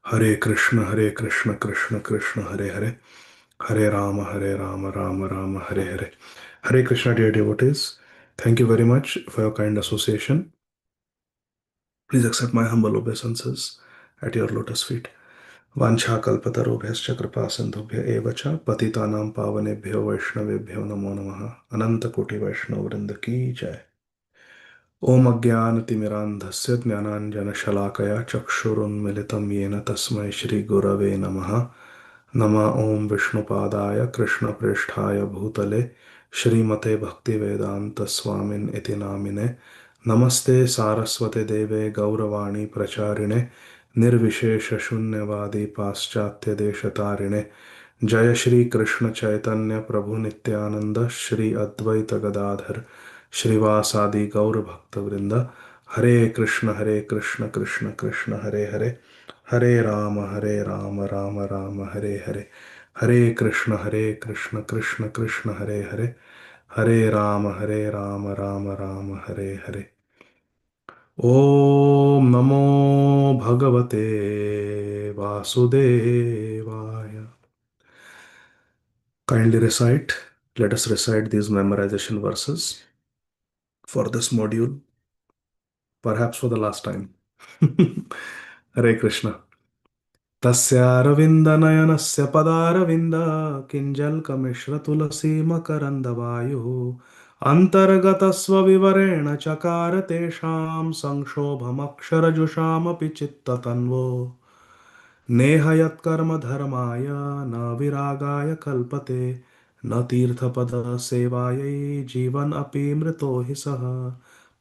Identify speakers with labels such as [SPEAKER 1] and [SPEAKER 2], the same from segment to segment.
[SPEAKER 1] Hare Krishna Krishna Krishna Hare Hare, Hare Rama Rama Rama Hare Hare. Hare Krishna, dear devotees. Thank you very much for your kind association. Please accept my humble obeisances at your lotus feet. Vancha kalpatarubhyascha kripa sindhubhya eva cha patitanam pavanebhyo vaishnavebhyo namo namaha. Ananta koti vaishnav vrinda ki jai. ओम अज्ञानतिमिरान्धस्य ज्ञानाञ्जनशलाकया चक्षुरुन्मिलितं येन तस्मै श्रीगुरवे नमः। नमः ओम विष्णुपादाय कृष्णप्रेष्ठाय भूतले श्रीमते भक्तिवेदान्तस्वामिन् इति नामिने। नमस्ते सारस्वते देवे गौरवाणी प्रचारिणे निर्विशेषशून्यवादी पाश्चात्यदेशतारिणे। जय श्री कृष्ण चैतन्य प्रभु नित्यानंद श्री अद्वैत गदाधर श्रीवासादि गौर भक्त वृंद। हरे कृष्ण कृष्ण कृष्ण हरे हरे, हरे राम राम राम हरे हरे। हरे कृष्ण कृष्ण कृष्ण हरे हरे, हरे राम राम राम हरे हरे। ओम नमो भगवते वासुदेवाय। Kindly recite, let us recite these memorization verses for this module, perhaps for the last time. Hare Krishna. तस्यारविन्दनयनस्य पदारविन्द किञ्जल्कमिश्रतुलसी मकरन्दवायुः अन्तर्गतस्वविवरेण चकार तेषां संक्षोभमक्षरजुषामपि चित्ततन्वो नेह यत्कर्म धर्माय न विरागाय कल्पते न तीर्थपदसेवायै जीवन अपि मृतो हि सः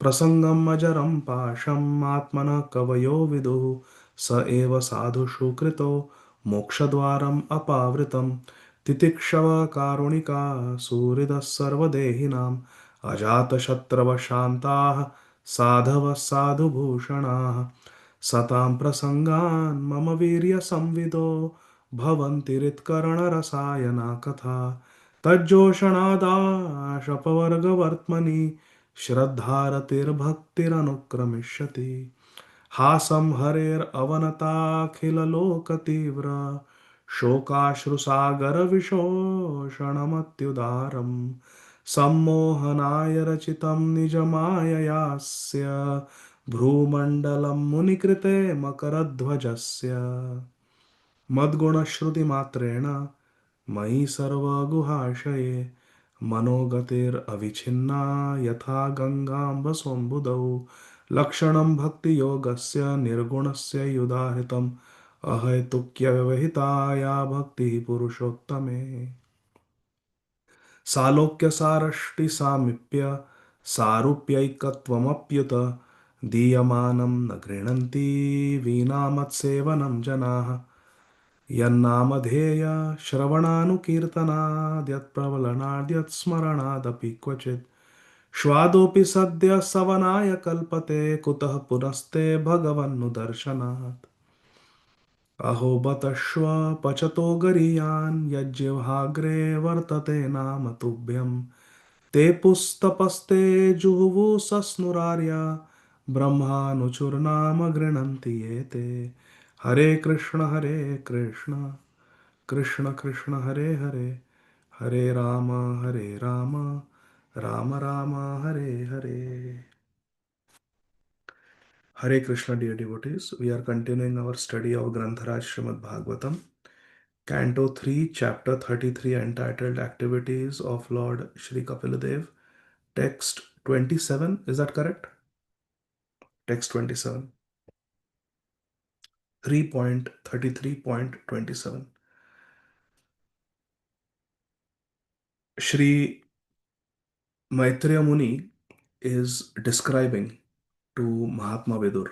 [SPEAKER 1] प्रसङ्गम् अजरं पाशम् आत्मनः कवयो विदुः स एव साधुषु कृतो मोक्षद्वारम् अपावृतम् तितिक्षव कारुणिका सुहृदः सर्वदेहिनाम् अजातशत्रवः शान्ताः साधवः साधुभूषणाः सतां प्रसङ्गान् मम वीर्यसंविदो भवन्ति हृत्कर्णरसायना कथा तज्जोषणादाशपवर्गवर्त्मनि श्रद्धारतिर्भक्तिरनुक्रमिष्यति हासं हरेरवनताखिललोकतीव्र शोकाश्रुसागरविशोषणमत्युदारम् सम्मोहनाय रचितं निजमाययास्य भ्रूमण्डलं मुनिकृते मकरध्वजस्य मद्गुणश्रुतिमात्रेण मयि सर्वगुहाशये मनोगतिरविच्छिन्ना यथा गङ्गाम्बसोऽम्बुदौ लक्षणं भक्तियोगस्य निर्गुणस्य युदाहृतम् अहैतुक्यव्यवहिताया भक्तिः पुरुषोत्तमे सालोक्यसारष्टिसामीप्य सारूप्यैकत्वमप्युत दीयमानं न गृह्णन्ति वीणामत्सेवनं जनाः यन्नामधेय श्रवणानुकीर्तनाद्यत्प्रवलनाद्यत्स्मरणादपि क्वचित् श्वादोऽपि सद्यः सवनाय कल्पते कुतः पुनस्ते भगवन्नुदर्शनात् अहो बतश्व पचतो गरीयान् यज्जिह्वाग्रे वर्तते नाम तुभ्यं ते पुस्तपस्ते जुहुवु सस्नुरार्या ब्रह्मानुचुर्नाम गृह्णन्ति ये ते। हरे कृष्ण कृष्ण कृष्ण हरे हरे, हरे Ram Ram Ram Hare Hare. Hare Krishna, dear devotees. We are continuing our study of Grantharaj Srimad Bhagavatam, Canto 3, Chapter 33, entitled Activities of Lord Shri Kapila, text 27. Is that correct? Text 27. 3.33.27. Shri Maitreya Muni is describing to Mahatma Vidur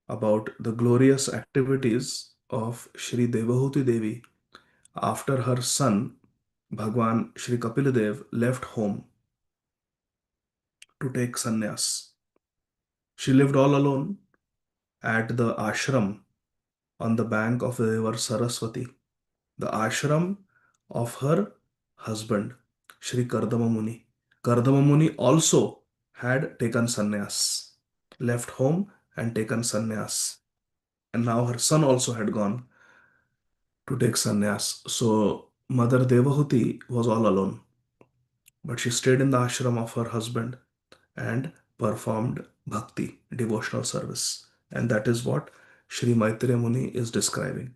[SPEAKER 1] about the glorious activities of Shri Devahuti Devi after her son Bhagwan Shri Kapila left home to take sannyas. She lived all alone at the ashram on the bank of the river Saraswati, the ashram of her husband, Shri Kardama Muni. Kardama Muni also had taken sannyas, left home and taken sannyas. And now her son also had gone to take sannyas. So Mother Devahuti was all alone. But she stayed in the ashram of her husband and performed bhakti, devotional service. And that is what Sri Maitreya Muni is describing.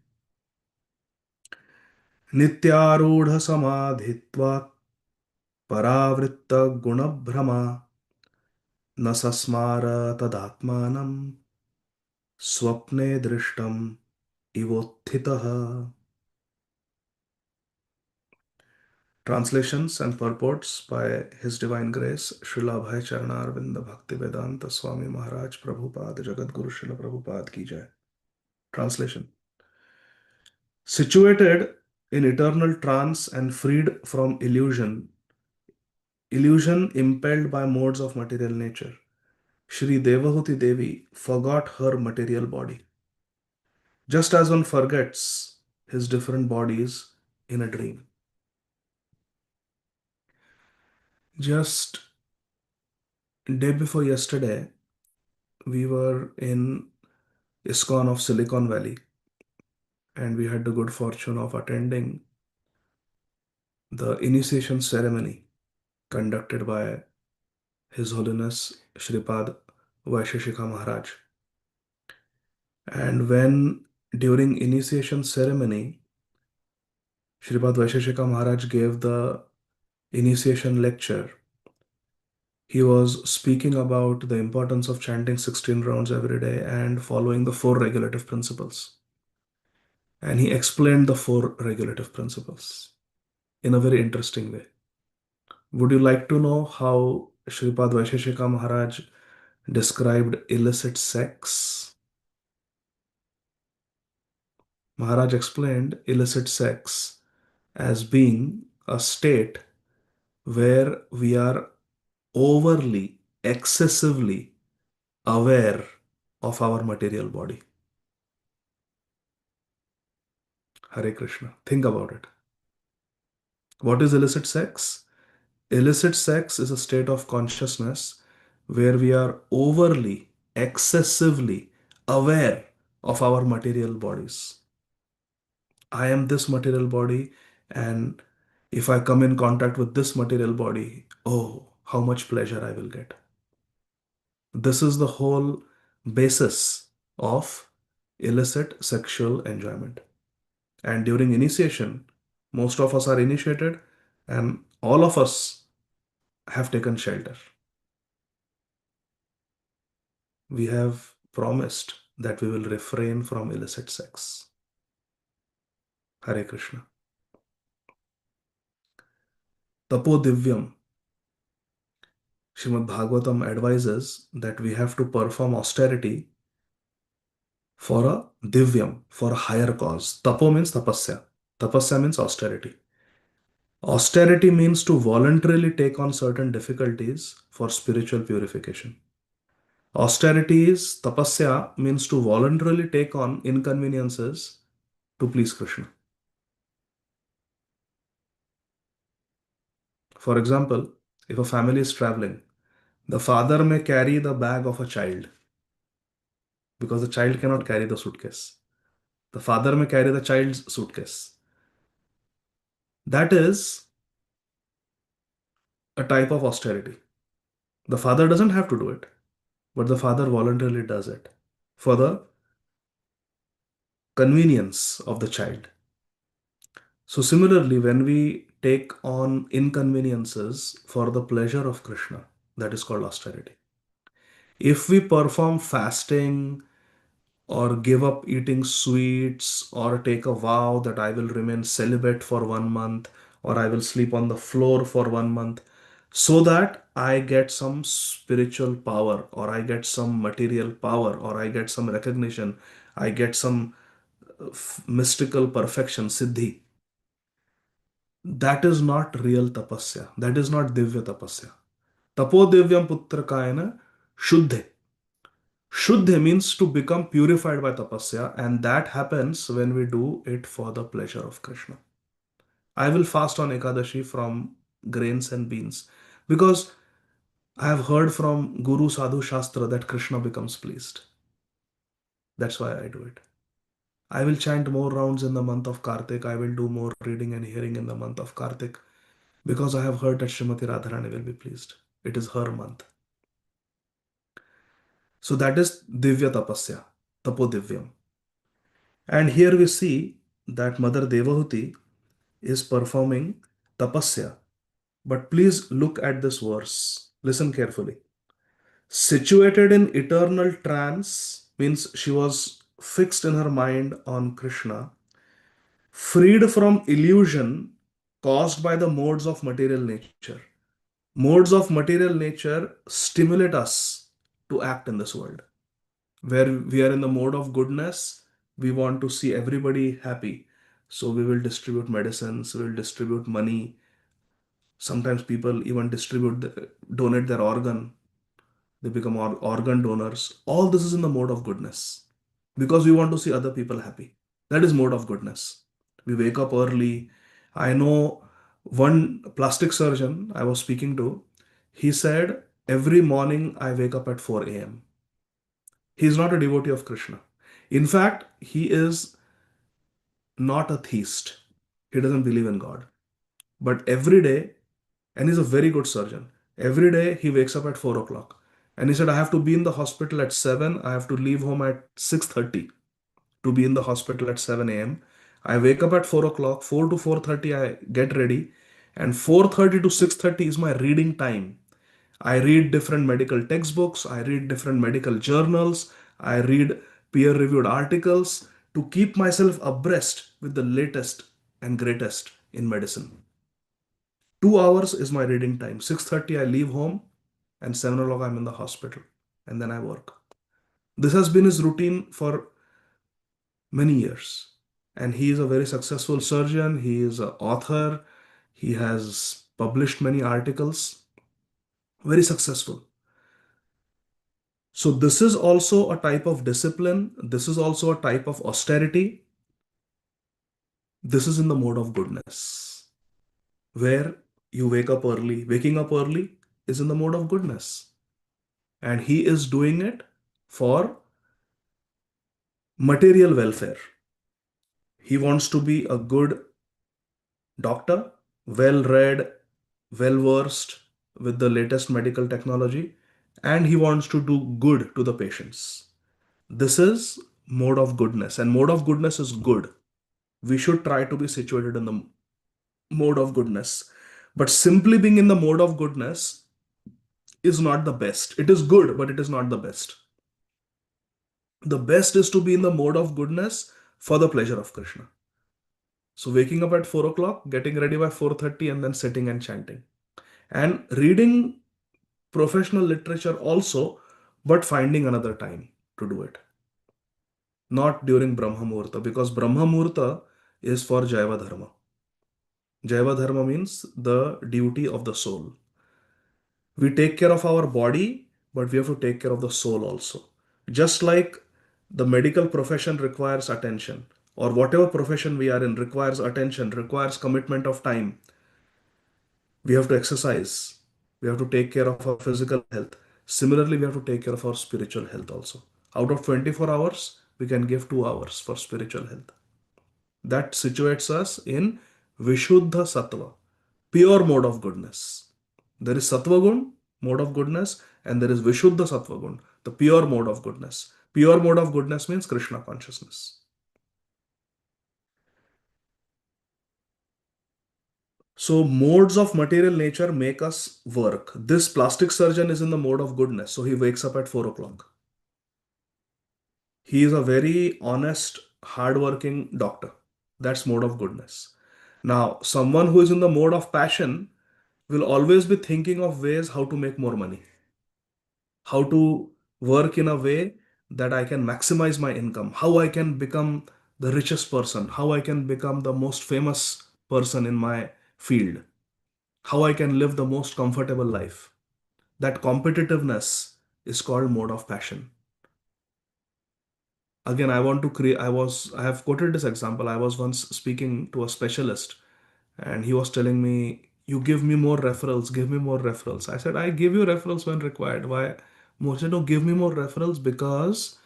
[SPEAKER 1] Nityarudha samadhitva paravritta gunabhrama न सस्मार तदात्मानं स्वप्ने दृष्टम इवोत्थितः. Translations and purports by His Divine Grace Srila Bhai Charanarvinda Bhakti Vedanta Swami Maharaj Prabhupada Jagat Guru Srila Prabhupada ki jai. Translation. Situated in eternal trance and freed from illusion impelled by modes of material nature, Shri Devahuti Devi forgot her material body, just as one forgets his different bodies in a dream. Just day before yesterday, we were in ISKCON of Silicon Valley, and we had the good fortune of attending the initiation ceremony conducted by His Holiness Shripad Vaisheshika Maharaj. And when during initiation ceremony, Shripad Vaisheshika Maharaj gave the initiation lecture, he was speaking about the importance of chanting 16 rounds every day and following the four regulative principles. And he explained the four regulative principles in a very interesting way. Would you like to know how Shripad Vaisheshika Maharaj described illicit sex? Maharaj explained illicit sex as being a state where we are overly, excessively aware of our material body. Hare Krishna. Think about it. What is illicit sex? Illicit sex is a state of consciousness where we are overly, excessively aware of our material bodies. I am this material body, and if I come in contact with this material body, oh, how much pleasure I will get. This is the whole basis of illicit sexual enjoyment. And during initiation, most of us are initiated, and all of us have taken shelter. We have promised that we will refrain from illicit sex. Hare Krishna. Tapo Divyam. Srimad Bhagavatam advises that we have to perform austerity for a divyam, for a higher cause. Tapo means tapasya. Tapasya means austerity. Austerity means to voluntarily take on certain difficulties for spiritual purification. Austerity is tapasya means to voluntarily take on inconveniences to please Krishna. For example, if a family is traveling, the father may carry the bag of a child because the child cannot carry the suitcase. The father may carry the child's suitcase. That is a type of austerity. The father doesn't have to do it, but the father voluntarily does it for the convenience of the child. So, similarly, when we take on inconveniences for the pleasure of Krishna, that is called austerity. If we perform fasting or give up eating sweets or take a vow that I will remain celibate for 1 month or I will sleep on the floor for 1 month so that I get some spiritual power or I get some material power or I get some recognition, I get some mystical perfection, siddhi. That is not real tapasya. That is not divya tapasya. Tapo divyam putrakayana shuddhe. Shuddha means to become purified by tapasya, and that happens when we do it for the pleasure of Krishna. I will fast on Ekadashi from grains and beans because I have heard from Guru Sadhu Shastra that Krishna becomes pleased. That's why I do it. I will chant more rounds in the month of Kartik. I will do more reading and hearing in the month of Kartik because I have heard that Srimati Radharani will be pleased. It is her month. So that is Divya Tapasya, Tapo Divyam. And here we see that Mother Devahuti is performing tapasya. But please look at this verse. Listen carefully. Situated in eternal trance means she was fixed in her mind on Krishna, freed from illusion caused by the modes of material nature. Modes of material nature stimulate us to act in this world. Where we are in the mode of goodness, we want to see everybody happy. So we will distribute medicines, we will distribute money. Sometimes people even donate their organ. They become organ donors. All this is in the mode of goodness because we want to see other people happy. That is mode of goodness. We wake up early. I know one plastic surgeon I was speaking to, he said, every morning I wake up at 4 a.m. He is not a devotee of Krishna. In fact, he is not a theist. He doesn't believe in God. But every day, and he's a very good surgeon, every day he wakes up at 4 o'clock. And he said, I have to be in the hospital at 7. I have to leave home at 6:30 to be in the hospital at 7 a.m. I wake up at 4 o'clock, 4 to 4:30, I get ready. And 4:30 to 6:30 is my reading time. I read different medical textbooks, I read different medical journals, I read peer reviewed articles to keep myself abreast with the latest and greatest in medicine. 2 hours is my reading time. 6:30 I leave home and 7 o'clock I'm in the hospital and then I work. This has been his routine for many years. And he is a very successful surgeon, he is an author, he has published many articles, very successful. So, this is also a type of discipline. This is also a type of austerity. This is in the mode of goodness, where you wake up early. Waking up early is in the mode of goodness. And he is doing it for material welfare. He wants to be a good doctor, well read, well versed with the latest medical technology, and he wants to do good to the patients. This is mode of goodness, and mode of goodness is good. We should try to be situated in the mode of goodness. But simply being in the mode of goodness is not the best. It is good, but it is not the best. The best is to be in the mode of goodness for the pleasure of Krishna. So waking up at 4 o'clock, getting ready by 4:30, and then sitting and chanting. And reading professional literature also, but finding another time to do it. Not during Brahma Muhurta, because Brahma Muhurta is for Jaiva Dharma. Jaiva Dharma means the duty of the soul. We take care of our body, but we have to take care of the soul also. Just like the medical profession requires attention, or whatever profession we are in requires attention, requires commitment of time. We have to exercise. We have to take care of our physical health. Similarly, we have to take care of our spiritual health also. Out of 24 hours, we can give 2 hours for spiritual health. That situates us in Vishuddha Sattva, pure mode of goodness. There is Sattva Gun, mode of goodness, and there is Vishuddha Sattva Gun, the pure mode of goodness. Pure mode of goodness means Krishna consciousness. So, modes of material nature make us work. This plastic surgeon is in the mode of goodness, so he wakes up at 4 o'clock. He is a very honest, hardworking doctor. That's mode of goodness. Now, someone who is in the mode of passion will always be thinking of ways how to make more money, how to work in a way that I can maximize my income, how I can become the richest person, how I can become the most famous person in my field, how I can live the most comfortable life. That competitiveness is called mode of passion. Again, I want to create, I have quoted this example. I was once speaking to a specialist and he was telling me, you give me more referrals, give me more referrals. I said, I give you referrals when required. Why? More said, no, give me more referrals because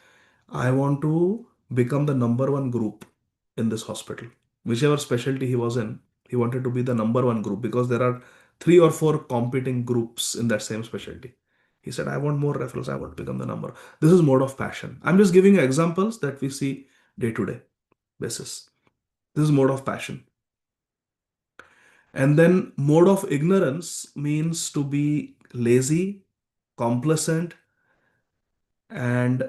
[SPEAKER 1] I want to become the number one group in this hospital. Whichever specialty he was in, he wanted to be the number one group because there are three or four competing groups in that same specialty. He said, I want more referrals, I want to become the number. This is mode of passion. I'm just giving you examples that we see day to day basis. This is mode of passion. And then mode of ignorance means to be lazy, complacent, and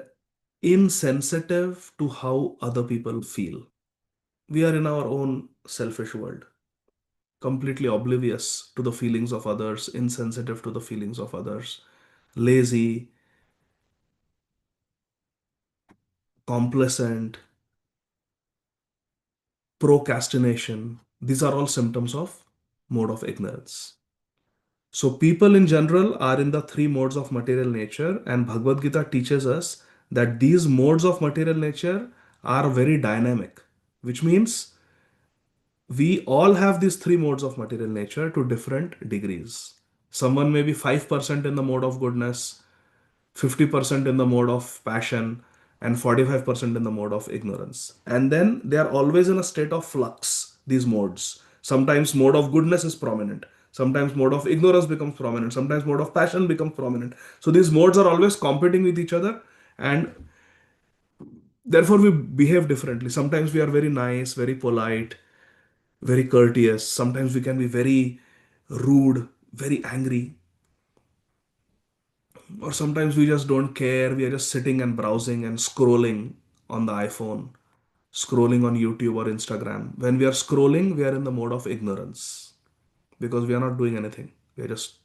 [SPEAKER 1] insensitive to how other people feel. We are in our own selfish world, completely oblivious to the feelings of others, insensitive to the feelings of others, lazy, complacent, procrastination. These are all symptoms of mode of ignorance. So, people in general are in the three modes of material nature, and Bhagavad Gita teaches us that these modes of material nature are very dynamic, which means we all have these three modes of material nature to different degrees. Someone may be 5% in the mode of goodness, 50% in the mode of passion, and 45% in the mode of ignorance. And then they are always in a state of flux, these modes. Sometimes mode of goodness is prominent. Sometimes mode of ignorance becomes prominent. Sometimes mode of passion becomes prominent. So these modes are always competing with each other, and therefore we behave differently. Sometimes we are very nice, very polite, very courteous. Sometimes we can be very rude, very angry, or sometimes we just don't care. We are just sitting and browsing and scrolling on the iPhone, scrolling on YouTube or Instagram. When we are scrolling, we are in the mode of ignorance because we are not doing anything. We are just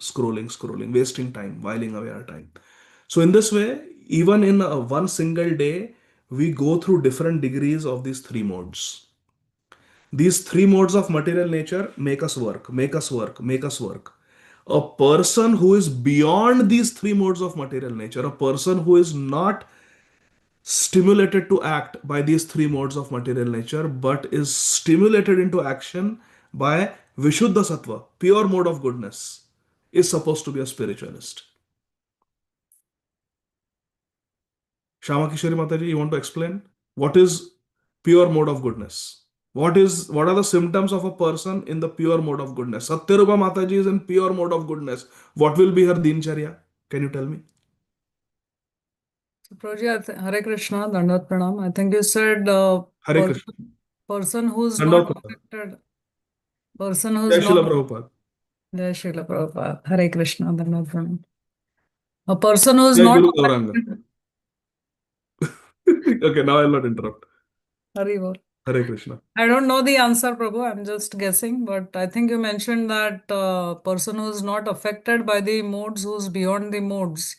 [SPEAKER 1] scrolling, wasting time, whiling away our time. So, in this way, even in one single day, we go through different degrees of these three modes. These three modes of material nature make us work, make us work, make us work. A person who is beyond these three modes of material nature, a person who is not stimulated to act by these three modes of material nature, but is stimulated into action by Vishuddha Sattva, pure mode of goodness, is supposed to be a spiritualist. Shama Kishori Mataji, you want to explain what is pure mode of goodness? What are the symptoms of a person in the pure mode of goodness? Satyarupa Mataji is in pure mode of goodness. What will be her dincharya? Can you tell me?
[SPEAKER 2] So, Prabhuji, Hare Krishna, Dandavat Pranam. I think you said
[SPEAKER 1] Hare Krishna.
[SPEAKER 2] person who's not
[SPEAKER 1] Dandavat Pranam.
[SPEAKER 2] affected, person who's
[SPEAKER 1] Jai
[SPEAKER 2] not,
[SPEAKER 1] Srila Prabhupada.
[SPEAKER 2] Jai Srila Prabhupada, Hare Krishna, Dandavat Pranam. A person who's
[SPEAKER 1] Jai
[SPEAKER 2] not
[SPEAKER 1] Guru Gauranga.
[SPEAKER 2] affected,
[SPEAKER 1] Okay, now I'll not interrupt.
[SPEAKER 2] Hari Bol.
[SPEAKER 1] Hare Krishna.
[SPEAKER 2] I don't know the answer, Prabhu. I'm just guessing, but I think you mentioned that person who's not affected by the modes, who's beyond the modes,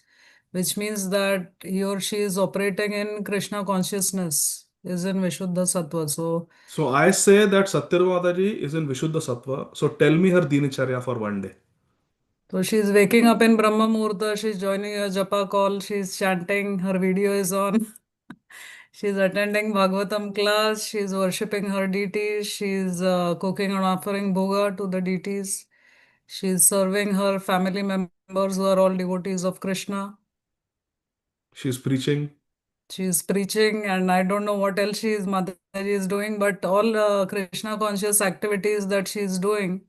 [SPEAKER 2] which means that he or she is operating in Krishna consciousness, is in Vishuddha Sattva.
[SPEAKER 1] So I say that Satyarupa Mataji is in Vishuddha Sattva. So tell me her dincharya for one day.
[SPEAKER 2] So she's waking up in Brahma Muhurta, she's joining a japa call, she's chanting, her video is on. She's attending Bhagavatam class, she's worshipping her deities, she's cooking and offering bhoga to the deities. She's serving her family members who are all devotees of Krishna.
[SPEAKER 1] She's preaching.
[SPEAKER 2] She's preaching, and I don't know what else Mataji is doing, but all Krishna conscious activities that she's doing,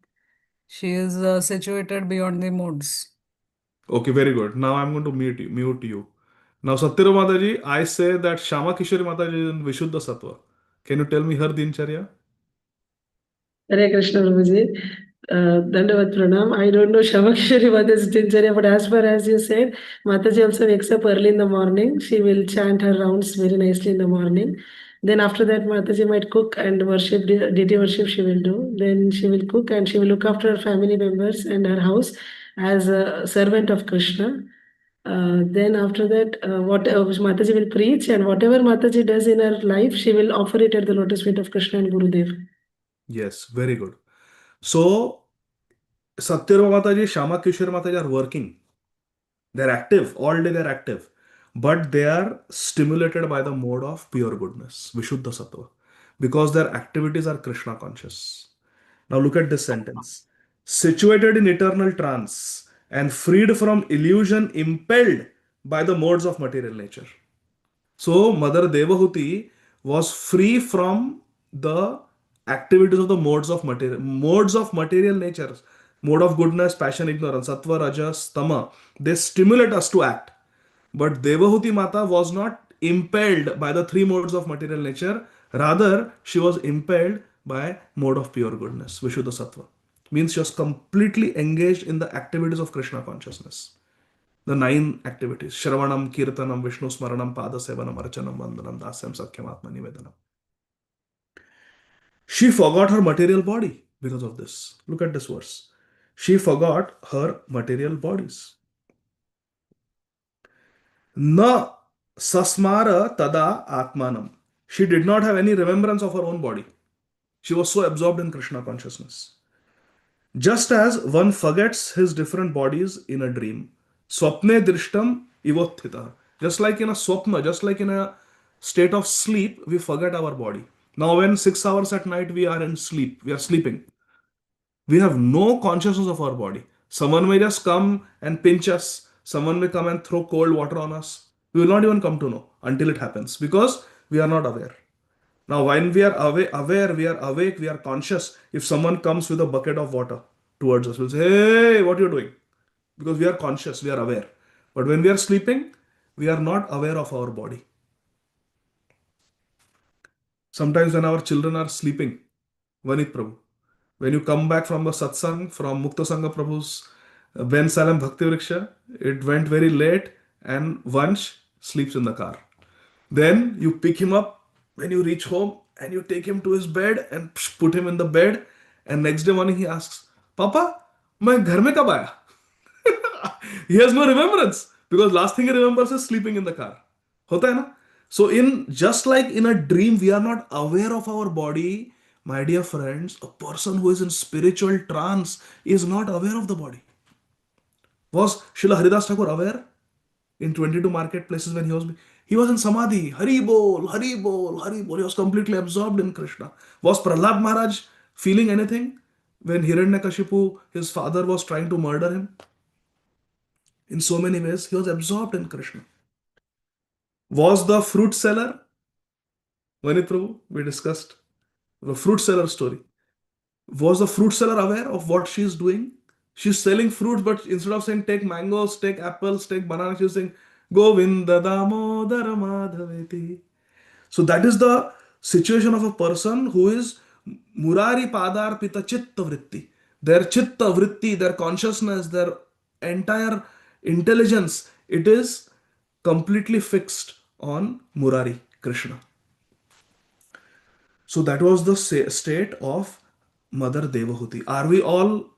[SPEAKER 2] she is situated beyond the modes.
[SPEAKER 1] Okay, very good. Now I'm going to mute you. Now, Satyarupa Mataji, I say that Shama Kishori Mataji is in Vishuddha Sattva. Can you tell me her dincharya?
[SPEAKER 3] Hare Krishna Prabhuji. Dandavat Pranam. I don't know Shamakshari Mata's Dincharya, but as far as you said, Mataji also wakes up early in the morning. She will chant her rounds very nicely in the morning. Then after that, Mataji might cook and worship, deity worship she will do. Then she will cook and she will look after her family members and her house as a servant of Krishna. Then after that, what Mataji will preach, and whatever Mataji does in her life, she will offer it at the lotus feet of Krishna and Gurudev.
[SPEAKER 1] Yes, very good. So, Satyarupa Mataji, Shama Kishori Mataji are working. They're active. All day they're active. But they are stimulated by the mode of pure goodness, Vishuddha Sattva. Because their activities are Krishna conscious. Now look at this sentence. Situated in eternal trance and freed from illusion impelled by the modes of material nature. So Mother Devahuti was free from the activities of the modes of material nature, mode of goodness, passion, ignorance, sattva, rajas, tama. They stimulate us to act. But Devahuti Mata was not impelled by the three modes of material nature. Rather, she was impelled by mode of pure goodness, Vishuddha Sattva. Means she was completely engaged in the activities of Krishna consciousness. The nine activities: Shravanam, Kirtanam, Vishnu Smaranam, Pada Sevanam, Archanam, Vandanam, Dasyam, Sakyam, Atma Nivedanam. She forgot her material body because of this. Look at this verse. She forgot her material bodies. Na sasmara tada atmanam. She did not have any remembrance of her own body. She was so absorbed in Krishna consciousness. Just as one forgets his different bodies in a dream. Swapne drishtam ivothita. Just like in a swapna, just like in a state of sleep, we forget our body. Now, when 6 hours at night we are in sleep, we are sleeping, we have no consciousness of our body. Someone may just come and pinch us. Someone may come and throw cold water on us. We will not even come to know until it happens because we are not aware. Now, when we are aware, we are awake, we are conscious. If someone comes with a bucket of water towards us, we'll say, "Hey, what are you doing?" Because we are conscious, we are aware. But when we are sleeping, we are not aware of our body. Sometimes when our children are sleeping, Vanit Prabhu, when you come back from the satsang, from Mukta Sangha Prabhu's Ben Salam Bhakti Vriksha, it went very late and Vansh sleeps in the car. Then you pick him up when you reach home and you take him to his bed and put him in the bed. And next day morning he asks, Papa, मैं घर में कब आया? He has no remembrance because last thing he remembers is sleeping in the car. होता है ना? So in just like in a dream, we are not aware of our body. My dear friends, a person who is in spiritual trance is not aware of the body. Was Srila Haridas Thakur aware in 22 marketplaces when he was in Samadhi? Hari Bol, Hari Bol, Hari Bol. He was completely absorbed in Krishna. Was Prahlad Maharaj feeling anything when Hiranyakashipu, his father, was trying to murder him? In so many ways, he was absorbed in Krishna. Was the fruit seller, Vanit Prabhu, we discussed the fruit seller story. Was the fruit seller aware of what she is doing? She's selling fruits, but instead of saying take mangoes, take apples, take bananas, she's saying Govinda Damodara Madhaveti. So that is the situation of a person who is Murari Padar Pita Chitta Vritti. Their Chitta Vritti, their consciousness, their entire intelligence, it is completely fixed on Murari, Krishna. So that was the state of Mother Devahuti. Are we all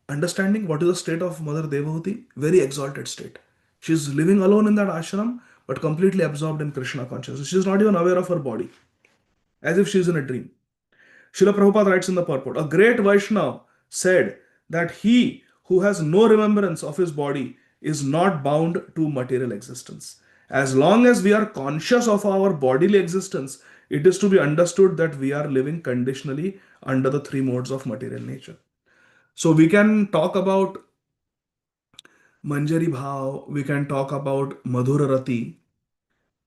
[SPEAKER 1] understanding what is the state of Mother Devahuti? Very exalted state. She is living alone in that ashram, but completely absorbed in Krishna consciousness. She is not even aware of her body, as if she is in a dream. Srila Prabhupada writes in the purport, a great Vaishnava said that he who has no remembrance of his body is not bound to material existence. As long as we are conscious of our bodily existence, it is to be understood that we are living conditionally under the three modes of material nature. So we can talk about Manjari Bhav, we can talk about Madhura Rati,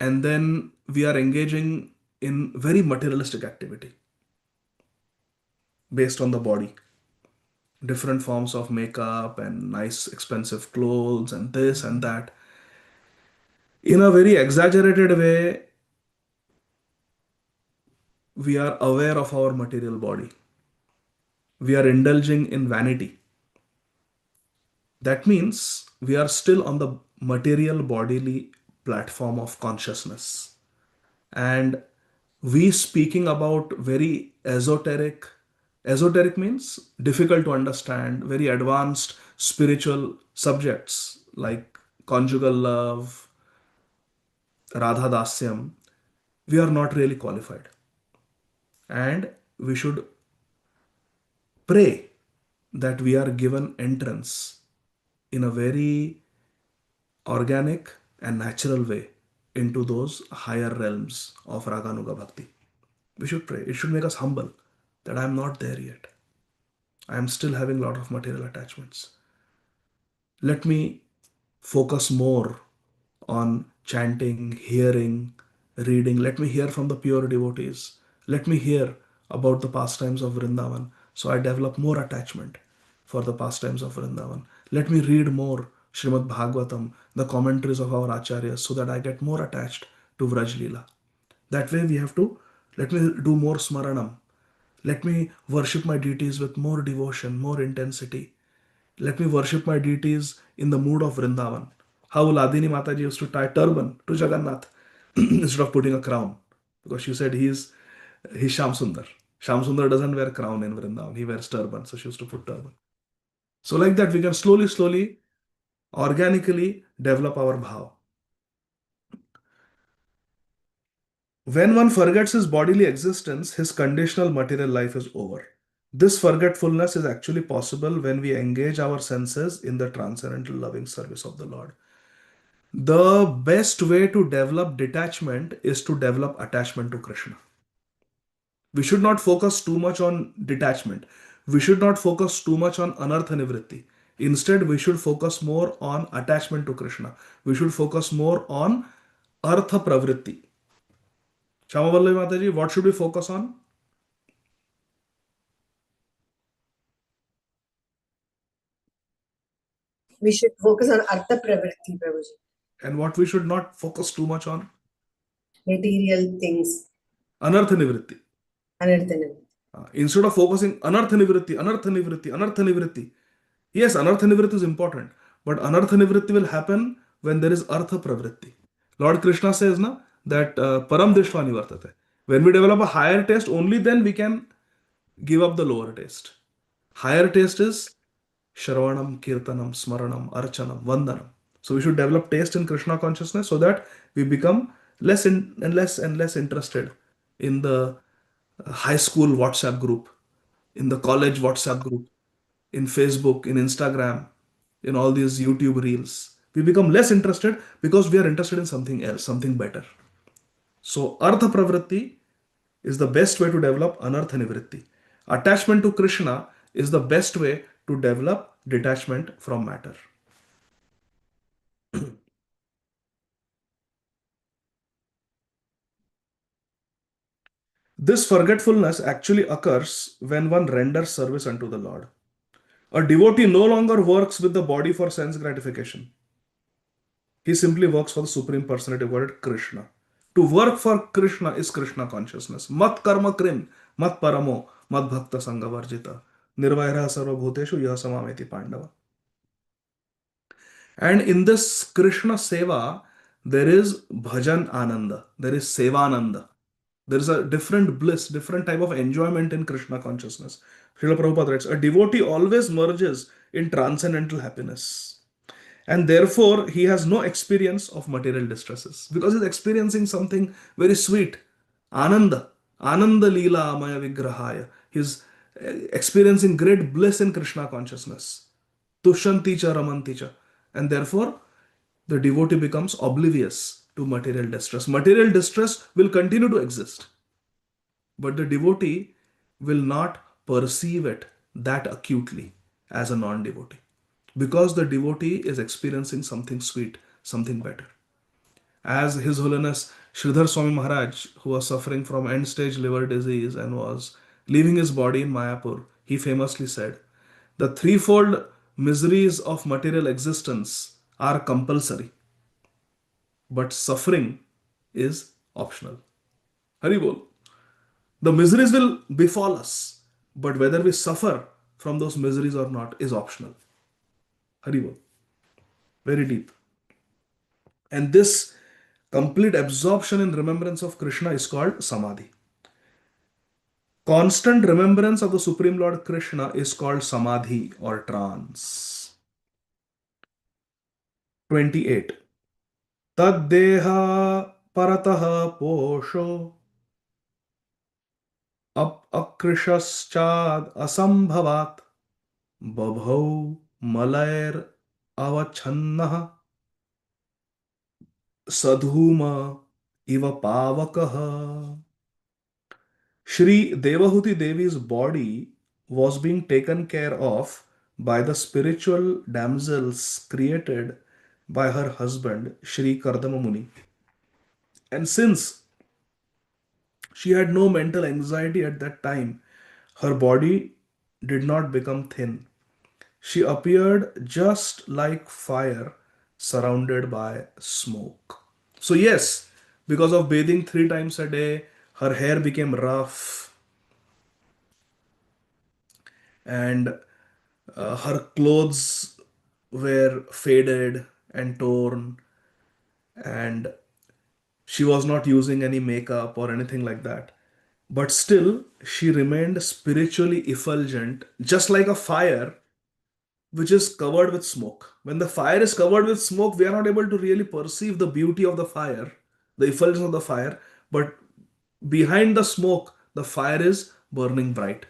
[SPEAKER 1] and then we are engaging in very materialistic activity based on the body. Different forms of makeup and nice expensive clothes and this and that. In a very exaggerated way, we are aware of our material body. We are indulging in vanity. That means we are still on the material bodily platform of consciousness. And we speaking about very esoteric means difficult to understand, very advanced spiritual subjects like conjugal love, Radha Dasyam, we are not really qualified. And we should pray that we are given entrance in a very organic and natural way into those higher realms of Raganuga Bhakti. We should pray. It should make us humble that I am not there yet. I am still having a lot of material attachments. Let me focus more on chanting, hearing, reading. Let me hear from the pure devotees. Let me hear about the pastimes of Vrindavan. So I develop more attachment for the pastimes of Vrindavan. Let me read more Srimad Bhagavatam, the commentaries of our acharyas, so that I get more attached to Vraj Leela. That way we have to, let me do more smaranam. Let me worship my deities with more devotion, more intensity. Let me worship my deities in the mood of Vrindavan. How Ladini Mataji used to tie turban to Jagannath instead of putting a crown. Because she said he's Sham Sundar. Sham Sundar doesn't wear crown in Vrindavan. He wears turban. So she used to put turban. So like that, we can slowly, organically develop our bhav. When one forgets his bodily existence, his conditional material life is over. This forgetfulness is actually possible when we engage our senses in the transcendental loving service of the Lord. The best way to develop detachment is to develop attachment to Krishna. We should not focus too much on detachment. We should not focus too much on anartha nivritti. Instead, we should focus more on attachment to Krishna. We should focus more on artha pravritti. Shama Vallavi Mataji, what should we focus on?
[SPEAKER 4] We should focus on Artha Pravritti, Prabhuji.
[SPEAKER 1] And what we should not focus too much on?
[SPEAKER 4] Material things.
[SPEAKER 1] Anartha nivritti.
[SPEAKER 4] Anartha nivritti.
[SPEAKER 1] Instead of focusing anartha nivritti, anartha nivritti, anartha nivritti. Yes, anartha nivritti is important, but anartha nivritti will happen when there is artha pravritti. Lord Krishna says na, that param drishtva nivartate. When we develop a higher taste, only then we can give up the lower taste. Higher taste is Shravanam, Kirtanam, Smaranam, Archanam, Vandanam. So we should develop taste in Krishna consciousness so that we become less and less interested in the high school WhatsApp group, in the college WhatsApp group, in Facebook, in Instagram, in all these YouTube reels. We become less interested because we are interested in something else, something better. So Artha Pravritti is the best way to develop Anartha Nivritti. Attachment to Krishna is the best way to develop detachment from matter. This forgetfulness actually occurs when one renders service unto the Lord. A devotee no longer works with the body for sense gratification. He simply works for the Supreme Personality of Godhead, Krishna. To work for Krishna is Krishna consciousness. Mat karma krin, mat paramo, mat bhakta sangha varjita. Nirvaira sarva bhuteshu yah samameti pandava. And in this Krishna Seva, there is bhajan ananda, there is sevananda. There is a different bliss, different type of enjoyment in Krishna consciousness. Srila Prabhupada writes, a devotee always merges in transcendental happiness. And therefore, he has no experience of material distresses because he's experiencing something very sweet. Ananda. Ananda Leela Amaya Vigrahaya. He's experiencing great bliss in Krishna consciousness. Tushanti cha ramanti cha. And therefore, the devotee becomes oblivious to material distress. Material distress will continue to exist, but the devotee will not perceive it that acutely as a non-devotee because the devotee is experiencing something sweet, something better. As His Holiness Sridhar Swami Maharaj, who was suffering from end-stage liver disease and was leaving his body in Mayapur, he famously said, the threefold miseries of material existence are compulsory, but suffering is optional. Hari Bol. The miseries will befall us, but whether we suffer from those miseries or not is optional. Hari Bol. Very deep. And this complete absorption in remembrance of Krishna is called Samadhi. Constant remembrance of the Supreme Lord Krishna is called Samadhi or trance. 28. Taddeha parataha posho akrishashchad asambhavat babhau malair avachannaha sadhuma iva pavakaha. Shri Devahuti Devi's body was being taken care of by the spiritual damsels created by her husband Shri Kardama Muni. And since She had no mental anxiety at that time. Her body did not become thin. She appeared just like fire surrounded by smoke. So, yes, because of bathing 3 times a day, her hair became rough and her clothes were faded and torn, and she was not using any makeup or anything like that. But still, she remained spiritually effulgent, just like a fire which is covered with smoke. When the fire is covered with smoke, we are not able to really perceive the beauty of the fire, the effulgence of the fire, but behind the smoke, the fire is burning bright.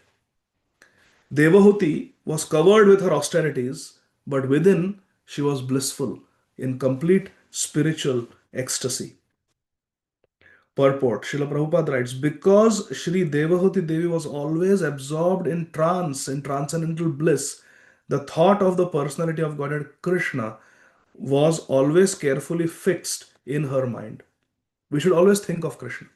[SPEAKER 1] Devahuti was covered with her austerities, but within she was blissful in complete spiritual ecstasy. Purport: Srila Prabhupada writes, because Sri Devahuti Devi was always absorbed in trance, in transcendental bliss, the thought of the personality of Godhead Krishna was always carefully fixed in her mind. We should always think of Krishna.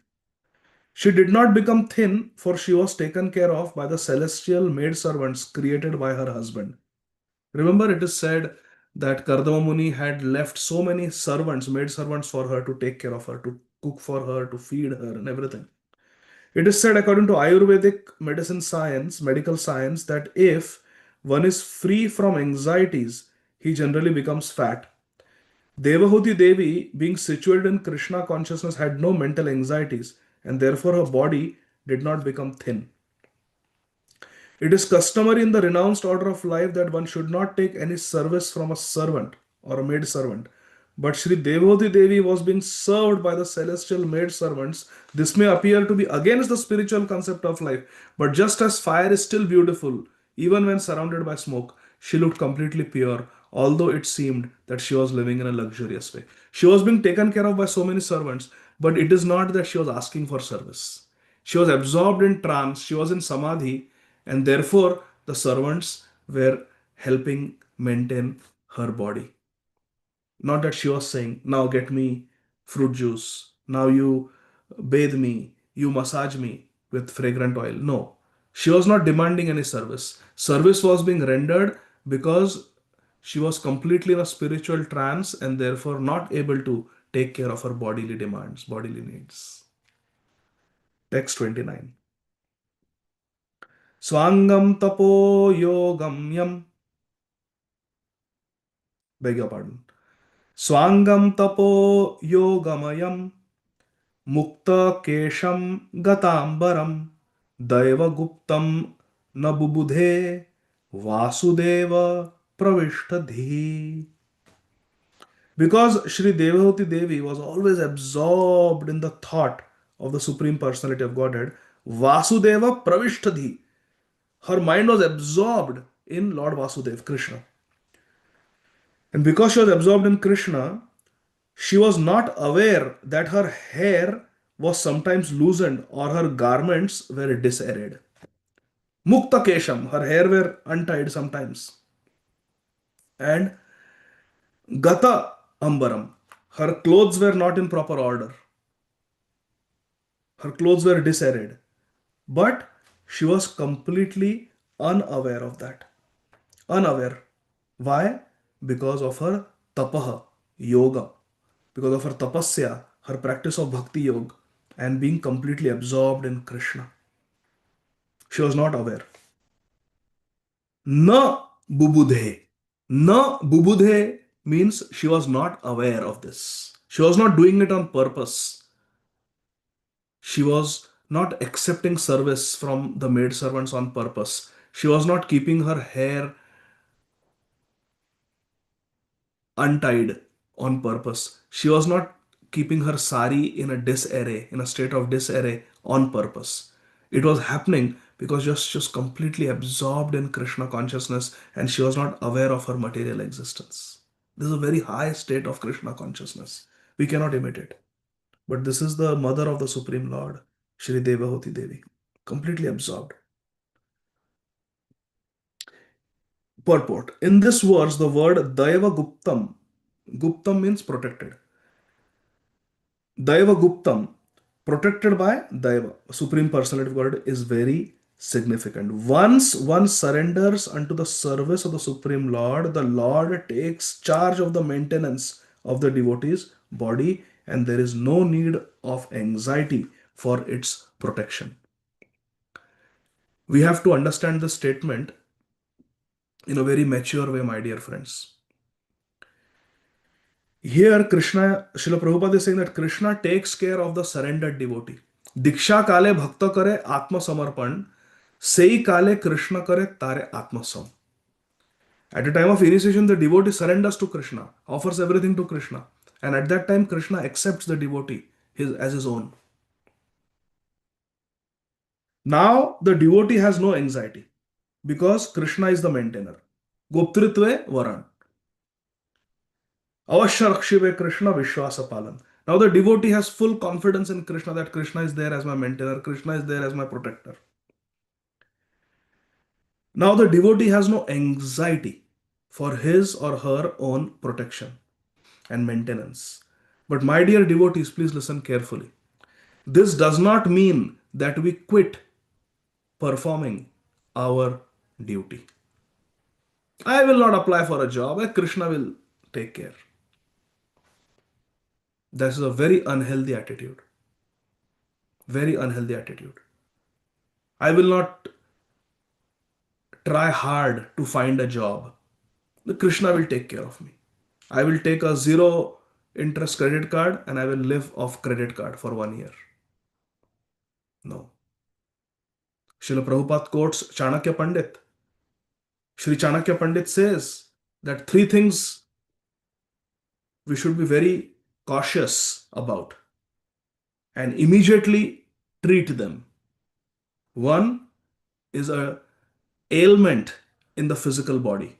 [SPEAKER 1] She did not become thin, for she was taken care of by the celestial maidservants created by her husband. Remember, it is said that Kardama Muni had left so many servants, maidservants for her to take care of her, to cook for her, to feed her, and everything. It is said, according to Ayurvedic medicine science, medical science, that if one is free from anxieties, he generally becomes fat. Devahuti Devi, being situated in Krishna consciousness, had no mental anxieties, and therefore her body did not become thin. It is customary in the renounced order of life that one should not take any service from a servant or a maid servant. But Sri Devahuti Devi was being served by the celestial maid servants. This may appear to be against the spiritual concept of life, but just as fire is still beautiful, even when surrounded by smoke, she looked completely pure, although it seemed that she was living in a luxurious way. She was being taken care of by so many servants, but it is not that she was asking for service. She was absorbed in trance, she was in samadhi, and therefore the servants were helping maintain her body. Not that she was saying, now get me fruit juice, now you bathe me, you massage me with fragrant oil. No, she was not demanding any service. Service was being rendered because she was completely in a spiritual trance and therefore not able to take care of her bodily demands, bodily needs. Text 29. Swangam tapo yogam yam. Beg your pardon. Swangam tapo yogamayam mukta kesham gatambaram daiva guptam nabubudhe vasudeva pravishtadhi. Because Sri Devahuti Devi was always absorbed in the thought of the Supreme Personality of Godhead, Vasudeva pravishtadhi. Her mind was absorbed in Lord Vasudev, Krishna. And because she was absorbed in Krishna, she was not aware that her hair was sometimes loosened or her garments were disarrayed. Mukta Kesham, her hair were untied sometimes. And Gata Ambaram, her clothes were not in proper order. Her clothes were disarrayed. But she was completely unaware of that. Unaware. Why? Because of her tapaha, yoga. Because of her tapasya, her practice of bhakti yoga, and being completely absorbed in Krishna. She was not aware. Na bubudhe. Na bubudhe means she was not aware of this. She was not doing it on purpose. She was not accepting service from the maid servants on purpose. She was not keeping her hair untied on purpose. She was not keeping her sari in a disarray, in a state of disarray on purpose. It was happening because she was completely absorbed in Krishna consciousness and she was not aware of her material existence. This is a very high state of Krishna consciousness. We cannot imitate. But this is the mother of the Supreme Lord, Shri Devahuti Devi, completely absorbed. Purport. In this verse, the word Daiva Guptam means protected. Daiva Guptam, protected by the Supreme Personality of God is very significant. Once one surrenders unto the service of the Supreme Lord, the Lord takes charge of the maintenance of the devotee's body, and there is no need of anxiety for its protection. We have to understand this statement in a very mature way, my dear friends. Here, Srila Prabhupada is saying that Krishna takes care of the surrendered devotee. Diksha kale bhakta kare atma samarpan, sei kale Krishna kare tare atmasam. At the time of initiation, the devotee surrenders to Krishna, offers everything to Krishna. And at that time, Krishna accepts the devotee as his own. Now, the devotee has no anxiety because Krishna is the maintainer. Goptritve varan. Avashya rakshive Krishna vishwasa palan. Now the devotee has full confidence in Krishna that Krishna is there as my maintainer, Krishna is there as my protector. Now the devotee has no anxiety for his or her own protection and maintenance. But my dear devotees, please listen carefully. This does not mean that we quit performing our duty. I will not apply for a job, Krishna will take care. This is a very unhealthy attitude. Very unhealthy attitude. I will not try hard to find a job. The Krishna will take care of me. I will take a zero interest credit card and I will live off credit card for 1 year. No. Srila Prabhupada quotes Chanakya Pandit. Sri Chanakya Pandit says that 3 things we should be very cautious about and immediately treat them. One is a ailment in the physical body,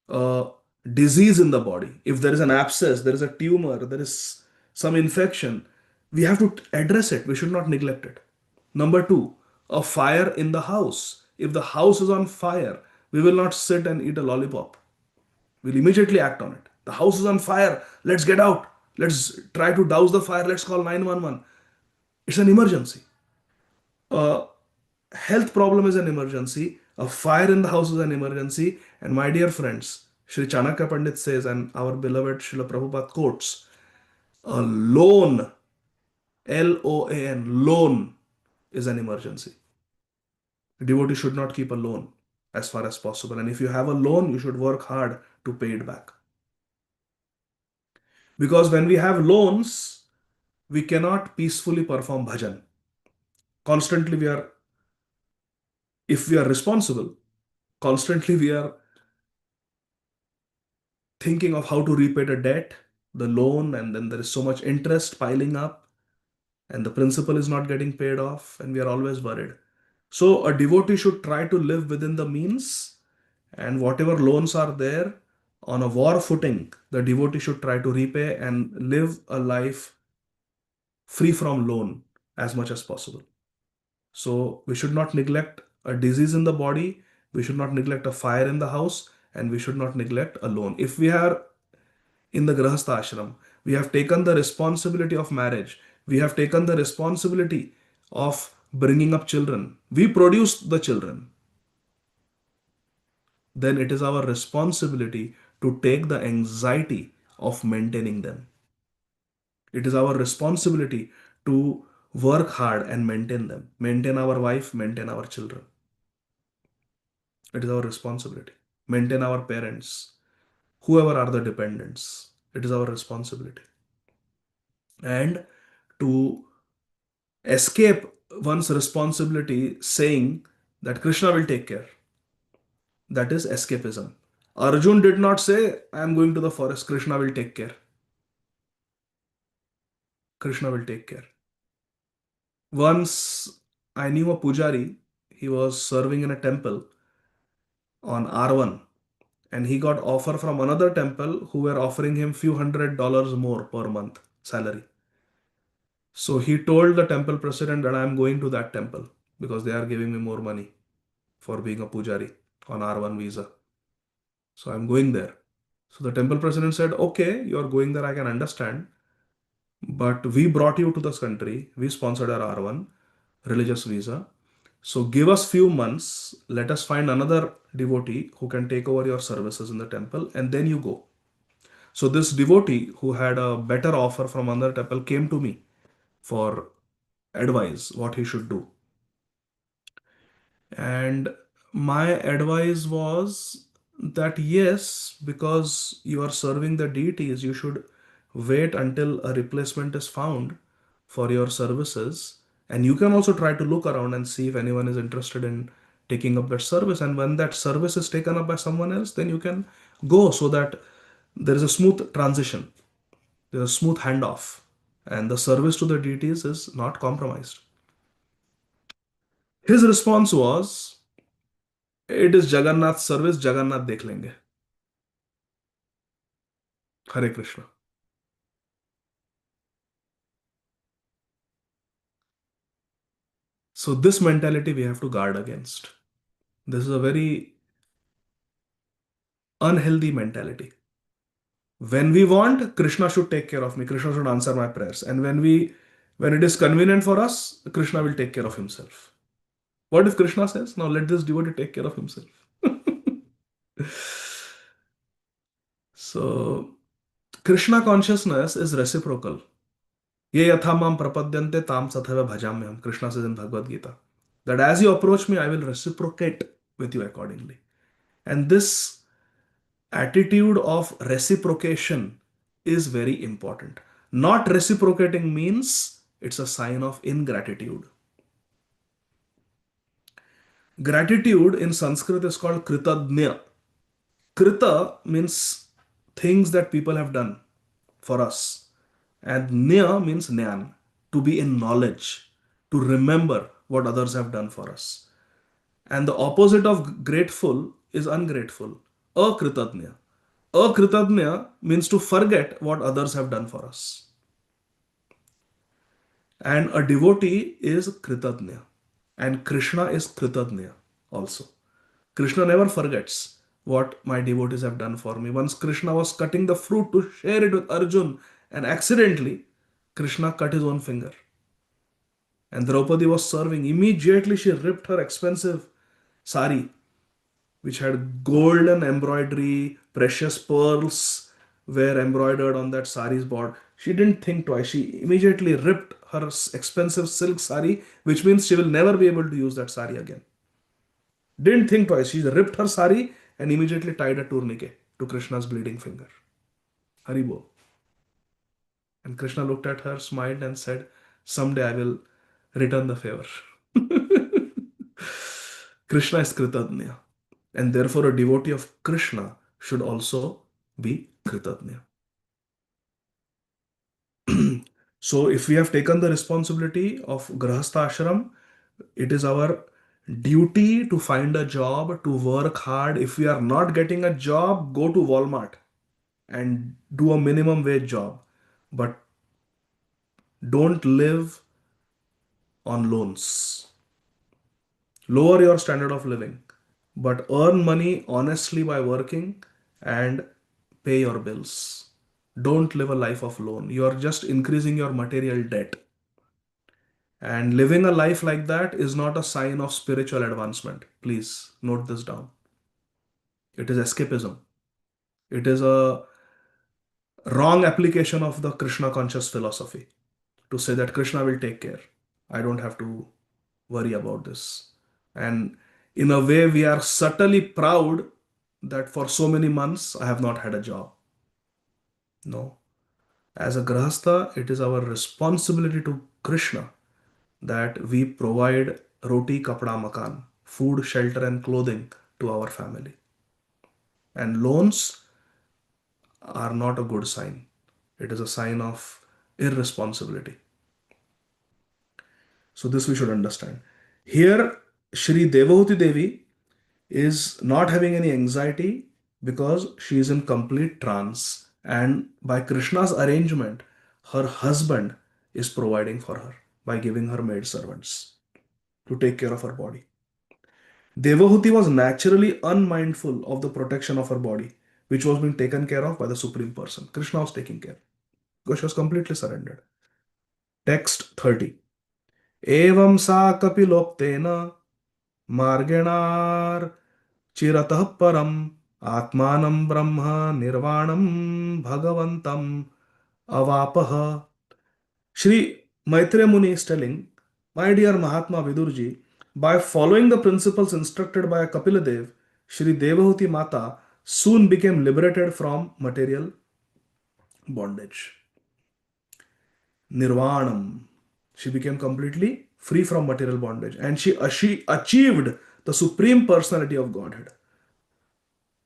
[SPEAKER 1] a disease in the body. If there is an abscess, there is a tumor, there is some infection, we have to address it. We should not neglect it. Number 2, a fire in the house. If the house is on fire, we will not sit and eat a lollipop. We'll immediately act on it. The house is on fire. Let's get out. Let's try to douse the fire. Let's call 911. It's an emergency. A health problem is an emergency. A fire in the house is an emergency. And my dear friends, Sri Chanakya Pandit says, and our beloved Srila Prabhupada quotes, a loan, L-O-A-N, loan is an emergency. A devotee should not keep a loan as far as possible. And if you have a loan, you should work hard to pay it back. Because when we have loans, we cannot peacefully perform bhajan. Constantly if we are responsible, constantly we are thinking of how to repay the debt, the loan, and then there is so much interest piling up and the principal is not getting paid off and we are always worried. So a devotee should try to live within the means, and whatever loans are there, on a war footing, the devotee should try to repay and live a life free from loan as much as possible. So we should not neglect a disease in the body, we should not neglect a fire in the house, and we should not neglect a loan. If we are in the Grahastha ashram, we have taken the responsibility of marriage, we have taken the responsibility of bringing up children, we produce the children, then it is our responsibility to take the anxiety of maintaining them. It is our responsibility to work hard and maintain them, maintain our wife, maintain our children. It is our responsibility. Maintain our parents, whoever are the dependents. It is our responsibility. And to escape one's responsibility saying that Krishna will take care, that is escapism. Arjun did not say, I am going to the forest, Krishna will take care. Krishna will take care. Once I knew a pujari, he was serving in a temple on R1, and he got offer from another temple who were offering him few $100 more per month salary. So he told the temple president that I am going to that temple because they are giving me more money for being a pujari on R1 visa. So I'm going there. So the temple president said, okay, you are going there, I can understand. but we brought you to this country. We sponsored our R1 religious visa. So give us few months. Let us find another devotee who can take over your services in the temple, and then you go. So this devotee who had a better offer from another temple came to me for advice what he should do. And my advice was that yes, because you are serving the deities, you should wait until a replacement is found for your services. And you can also try to look around and see if anyone is interested in taking up that service. And when that service is taken up by someone else, then you can go, so that there is a smooth transition, there's a smooth handoff, and the service to the deities is not compromised. His response was, it is Jagannath service, Jagannath dekh lenge. Hare Krishna. So this mentality we have to guard against. This is a very unhealthy mentality. When we want, Krishna should take care of me, Krishna should answer my prayers. And when it is convenient for us, Krishna will take care of himself. What if Krishna says, now let this devotee take care of himself? So Krishna consciousness is reciprocal. Ye yatha mam prapadyante tam sathava bhajamyam. Krishna says in Bhagavad Gita that as you approach me, I will reciprocate with you accordingly. And this attitude of reciprocation is very important. Not reciprocating means it's a sign of ingratitude. Gratitude in Sanskrit is called kritadnya. Krita means things that people have done for us. And nya means nyan, to be in knowledge, to remember what others have done for us. And the opposite of grateful is ungrateful, akritadnya. Akritadnya means to forget what others have done for us. And a devotee is kritadnya. And Krishna is kritadnya also. Krishna never forgets what my devotees have done for me. Once Krishna was cutting the fruit to share it with Arjun, and accidentally Krishna cut his own finger. And Draupadi was serving. Immediately she ripped her expensive sari, which had golden embroidery, precious pearls were embroidered on that sari's border. She didn't think twice. She immediately ripped her expensive silk sari, which means she will never be able to use that sari again. Didn't think twice. She ripped her sari and immediately tied a tourniquet to Krishna's bleeding finger. Haribo. And Krishna looked at her, smiled, and said, someday I will return the favor. Krishna is Kritadnya. And therefore, a devotee of Krishna should also be Kritadnya. So, if we have taken the responsibility of Grahastha Ashram, it is our duty to find a job, to work hard. If we are not getting a job, go to Walmart and do a minimum wage job. But don't live on loans. Lower your standard of living, but earn money honestly by working and pay your bills. Don't live a life of loan. You are just increasing your material debt. And living a life like that is not a sign of spiritual advancement. Please note this down. It is escapism. It is a wrong application of the Krishna conscious philosophy to say that Krishna will take care. I don't have to worry about this. And in a way, we are subtly proud that for so many months I have not had a job. No. As a Grahastha, it is our responsibility to Krishna that we provide roti, kapda, makan, food, shelter, and clothing to our family. And loans are not a good sign. It is a sign of irresponsibility. So this we should understand. Here, Shri Devahuti Devi is not having any anxiety because she is in complete trance, and by Krishna's arrangement, her husband is providing for her by giving her maid servants to take care of her body. Devahuti was naturally unmindful of the protection of her body, which was being taken care of by the Supreme Person. Krishna was taking care. because she was completely surrendered. Text 30. Evam sa kapiloktena margenar chiratah param atmanam brahma nirvanam bhagavantam avapah. Shri Maitreya Muni is telling, my dear Mahatma Vidurji, by following the principles instructed by Kapila Dev, Shri Devahuti Mata soon became liberated from material bondage. Nirvanam. She became completely free from material bondage and she achieved the Supreme Personality of Godhead.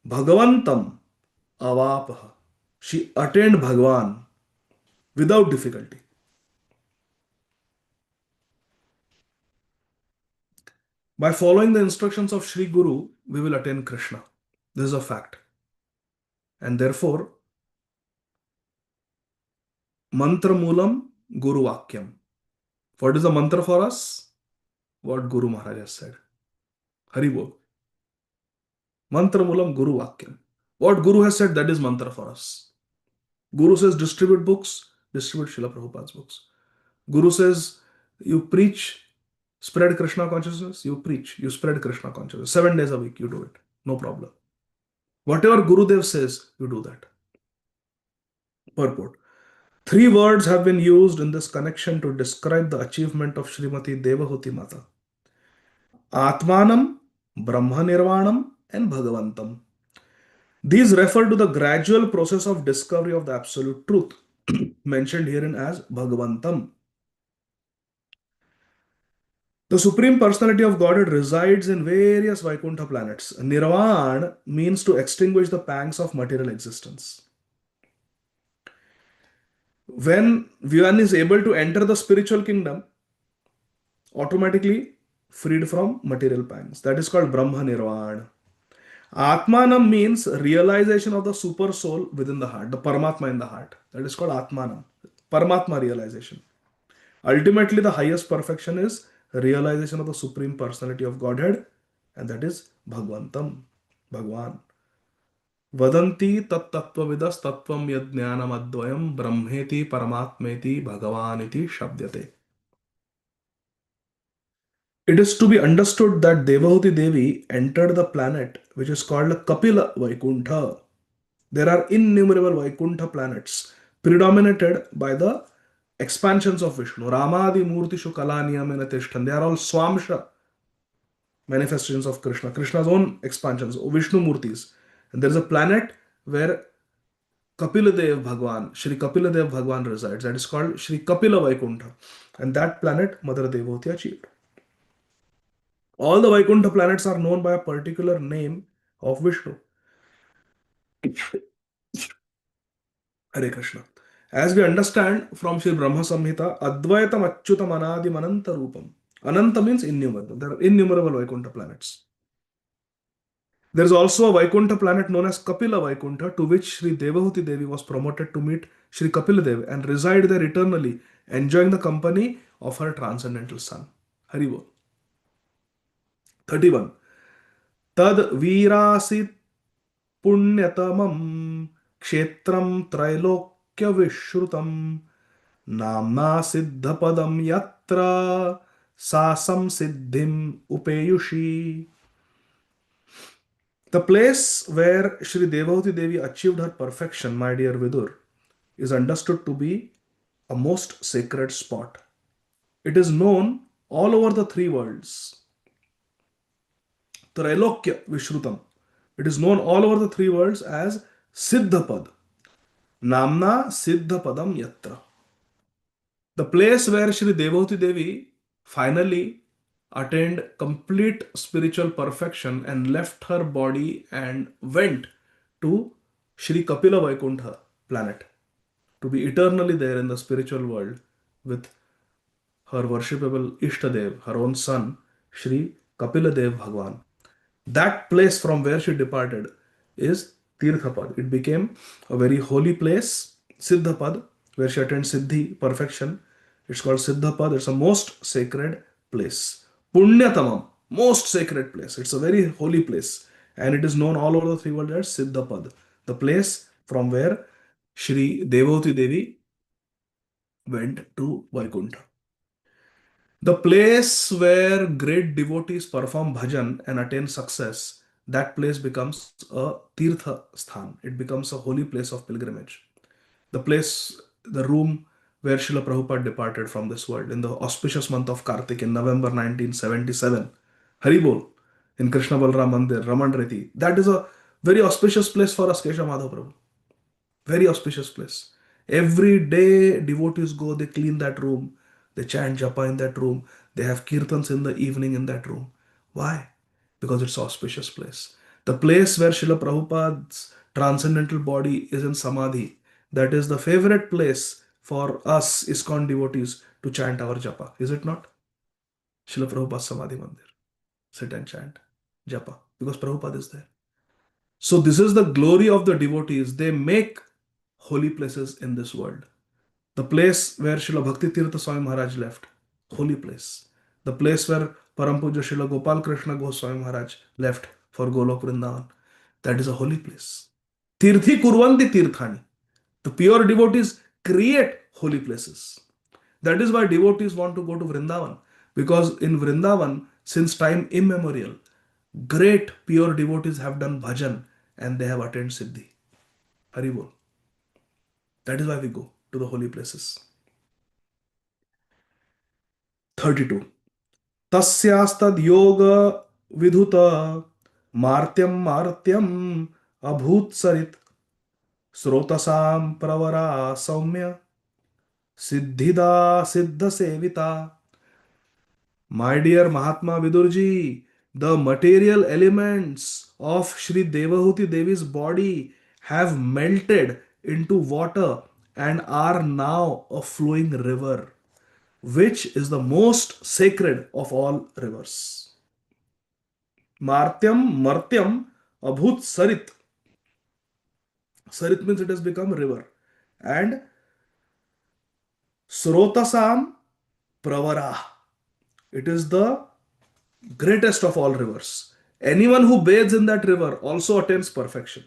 [SPEAKER 1] Bhagavantam avapaha. She attained Bhagavan without difficulty. By following the instructions of Sri Guru, we will attain Krishna. This is a fact. And therefore, mantra moolam Guru Vakyam. What is the mantra for us? What Guru Maharaj has said. Hari Bol. Mantra moolam Guru Vakyam. What Guru has said, that is mantra for us. Guru says distribute books, distribute Srila Prabhupada's books. Guru says you preach, spread Krishna consciousness, you preach, you spread Krishna consciousness. 7 days a week, you do it. No problem. Whatever Gurudev says, you do that. Purport. 3 words have been used in this connection to describe the achievement of Srimati Devahuti Mata. Atmanam, Brahma Nirvanam, and Bhagavantam. These refer to the gradual process of discovery of the absolute truth, mentioned herein as Bhagavantam. The Supreme Personality of Godhead resides in various Vaikuntha planets. Nirvana means to extinguish the pangs of material existence. When one is able to enter the spiritual kingdom, automatically freed from material pangs. That is called Brahma Nirvana. Atmanam means realization of the super soul within the heart, the Paramatma in the heart. That is called Atmanam. Paramatma realization. Ultimately, the highest perfection is realization of the Supreme Personality of Godhead, and that is Bhagwantam, Bhagwan. Vadanti tat tattvavidas tattvam yad jnanam advayam brahmeti paramatmeti bhagavaniti shabdyate. It is to be understood that Devahuti Devi entered the planet which is called Kapila Vaikuntha. There are innumerable Vaikuntha planets predominated by the expansions of Vishnu. Ramadi Murtishu Kalaniyamena Tishtan. They are all Swamsha manifestations of Krishna. Krishna's own expansions, Vishnu Murtis. And there is a planet where Kapiladev Bhagwan, Shri Kapiladev Bhagwan resides. That is called Shri Kapila Vaikuntha. And that planet Mother Devahuti achieved. All the Vaikuntha planets are known by a particular name of Vishnu. Hare Krishna. As we understand from Sri Brahma Samhita, Advaitam Achyutam Anadim Ananta Rupam. Ananta means innumerable. There are innumerable Vaikuntha planets. There is also a Vaikuntha planet known as Kapila Vaikuntha, to which Sri Devahuti Devi was promoted to meet Sri Kapila Dev and reside there eternally, enjoying the company of her transcendental son. Hari Bol. 31. Tad Virasit Punyatamam Kshetram Trailokya Vishrutam Namna Siddhapadam Yatra Sasam Siddhim Upeyushi. The place where Shri Devahuti Devi achieved her perfection, my dear Vidur, is understood to be a most sacred spot. It is known all over the 3 worlds. Trailokya Vishrutam. It is known all over the 3 worlds as Siddhapad. Namna Siddhapadam Yatra. The place where Shri Devahuti Devi finally attained complete spiritual perfection and left her body and went to Shri Kapila Vaikuntha planet to be eternally there in the spiritual world with her worshipable Ishtadev, her own son, Shri Kapila Dev Bhagwan. That place from where she departed is Tirthapad. It became a very holy place, Siddhapad, where she attained Siddhi, perfection. It's called Siddhapad. It's a most sacred place. Punyatamam, most sacred place. It's a very holy place. And it is known all over the 3 worlds as Siddhapad, the place from where Shri Devahuti Devi went to Vaikuntha. The place where great devotees perform bhajan and attain success, that place becomes a tirtha sthan. It becomes a holy place of pilgrimage. The place, the room where Srila Prabhupada departed from this world in the auspicious month of Kartik in November 1977. Haribol in Krishna Balram Mandir, Raman Reti. That is a very auspicious place for us, Kesha Madhav Prabhu. Very auspicious place. Every day devotees go, they clean that room, they chant japa in that room, they have kirtans in the evening in that room. Why? Because it's an auspicious place. The place where Srila Prabhupada's transcendental body is in Samadhi, that is the favorite place for us ISKCON devotees to chant our japa. Is it not? Srila Prabhupada's Samadhi Mandir. Sit and chant japa because Prabhupada is there. So this is the glory of the devotees. They make holy places in this world. The place where Srila Bhakti Tirtha Swami Maharaj left, holy place. The place where Parampuja Srila Gopal Krishna Goswami Maharaj left for Golok Vrindavan, that is a holy place. Tirthi kurvanti tirthani. The pure devotees create holy places. That is why devotees want to go to Vrindavan, because in Vrindavan, since time immemorial, great pure devotees have done bhajan and they have attained Siddhi. Haribol. That is why we go to the holy places. 32. Tasyastad yoga vidhuta martyam abhut sarit srotasam pravara saumya siddhida siddha sevita. My dear Mahatma Vidurji, the material elements of Shri Devahuti Devi's body have melted into water and are now a flowing river, which is the most sacred of all rivers. Martyam, abhut sarit. Sarit means it has become a river. And srotasam pravara. It is the greatest of all rivers. Anyone who bathes in that river also attains perfection.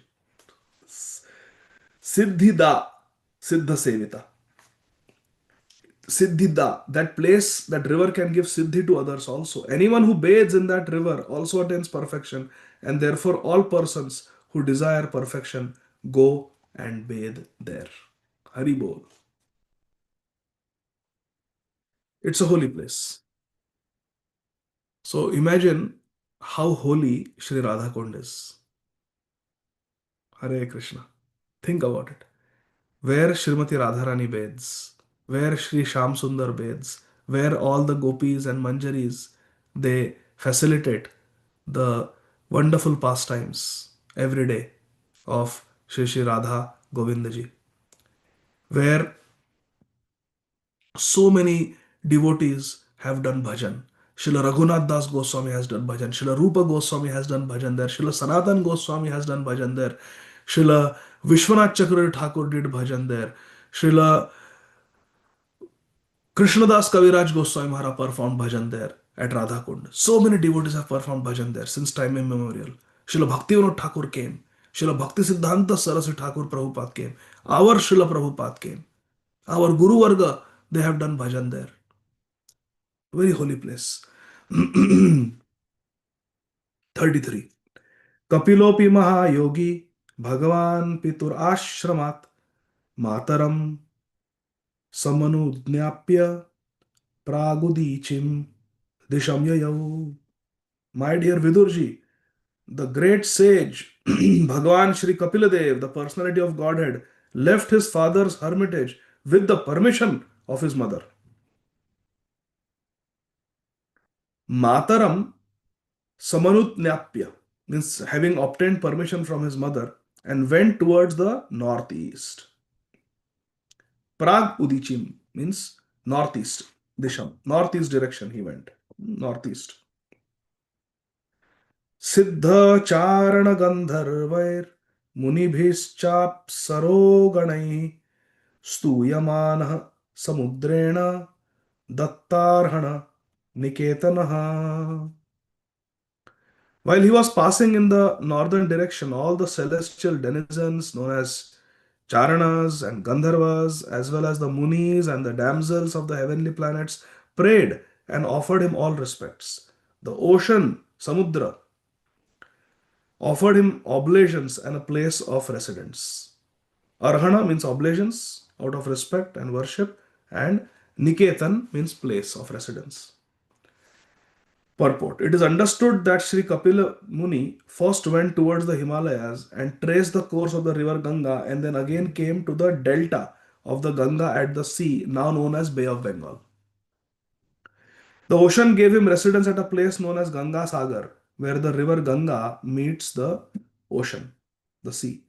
[SPEAKER 1] Siddhida, Siddha Sevita. Siddhida, that place, that river can give siddhi to others also. Anyone who bathes in that river also attains perfection, and therefore all persons who desire perfection go and bathe there. Hari Bol. It's a holy place. So imagine how holy Sri Radha Kund is. Hare Krishna. Think about it. Where Srimati Radharani bathes, where Sri Sham Sundar bathes, where all the gopis and manjaris, they facilitate the wonderful pastimes every day of Shri Radha Govindaji, where so many devotees have done bhajan. Srila Raghunath Das Goswami has done bhajan. Srila Rupa Goswami has done bhajan there. Srila Sanatan Goswami has done bhajan there. Srila Vishwanath Chakravarti Thakur did bhajan there. Srila Krishnadas Kaviraj Goswami Maharaj performed bhajan there at Radhakund. So many devotees have performed bhajan there since time immemorial. Srila Bhaktivinoda Thakur came. Srila Bhakti Siddhanta Saraswati Thakur Prabhupada came. Our Srila Prabhupada came. Our Guru Varga, they have done bhajan there. Very holy place. 33. Kapilopi Mahayogi Bhagavan Pitur Ashramat Mataram Samanudnyapya Pragudichim Disham Yayav. My dear Vidurji, the great sage Bhagavan Shri Kapiladev, the personality of Godhead, left his father's hermitage with the permission of his mother. Mataram Samanutnyapya means having obtained permission from his mother and went towards the northeast. Prag Udichim means northeast. Disham, northeast direction he went. Northeast. Siddha Charana Gandharvair Munibhischap Saroganai Stuyamanah Samudrena Dattarhana Niketanaha. While he was passing in the northern direction, all the celestial denizens known as Charanas and Gandharvas, as well as the Munis and the damsels of the heavenly planets, prayed and offered him all respects. The ocean, Samudra, offered him oblations and a place of residence. Arhana means oblations out of respect and worship, and Niketan means place of residence. Purport. It is understood that Sri Kapila Muni first went towards the Himalayas and traced the course of the river Ganga, and then again came to the delta of the Ganga at the sea, now known as Bay of Bengal. The ocean gave him residence at a place known as Ganga Sagar, where the river Ganga meets the ocean, the sea.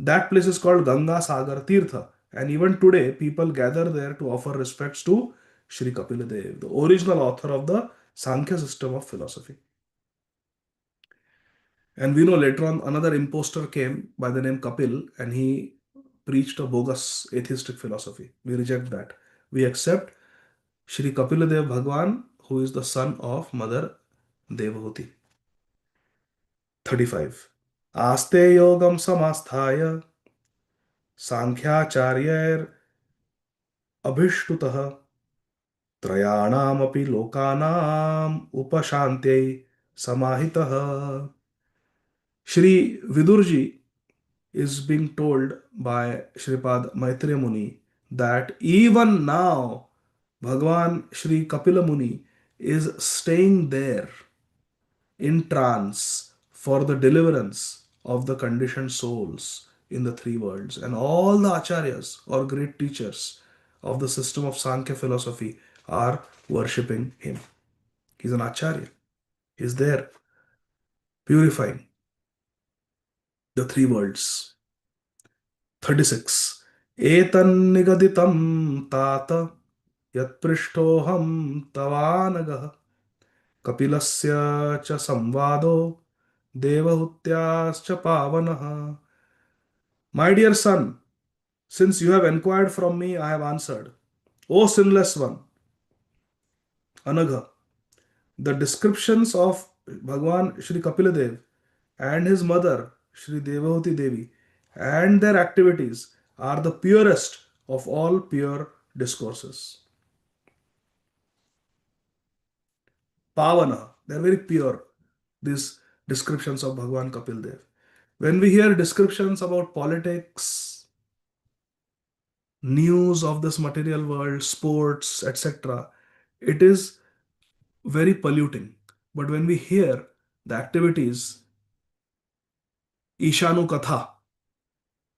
[SPEAKER 1] That place is called Ganga Sagar Tirtha, and even today people gather there to offer respects to Sri Kapila Dev, the original author of the Sankhya system of philosophy. And we know later on another impostor came by the name Kapil, and he preached a bogus atheistic philosophy. We reject that. We accept Sri Kapila Dev Bhagwan, who is the son of Mother Devahuti. 35. Aste yogam samasthaya Sankhyacharyar abhishtutah त्रयाणामपि लोकानाम उपशांत्यै samahitah. Shri Vidurji is being told by Shripad Maitreya Muni that even now Bhagwan Shri Kapila Muni is staying there in trance for the deliverance of the conditioned souls in the three worlds, and all the acharyas or great teachers of the system of Sankhya philosophy are worshipping him. He's an acharya. He's there purifying the three worlds. 36. Etan nigaditam tata yat prishtoham tavanagah kapilasya cha samvado devahutyascha pavanah. My dear son, since you have inquired from me, I have answered. O sinless one, Anagha, the descriptions of Bhagwan Shri Kapila Dev and his mother Shri Devahuti Devi and their activities are the purest of all pure discourses. Pavana, they are very pure, these descriptions of Bhagwan Kapil Dev. When we hear descriptions about politics, news of this material world, sports, etc., it is very polluting. But when we hear the activities, Ishanu Katha,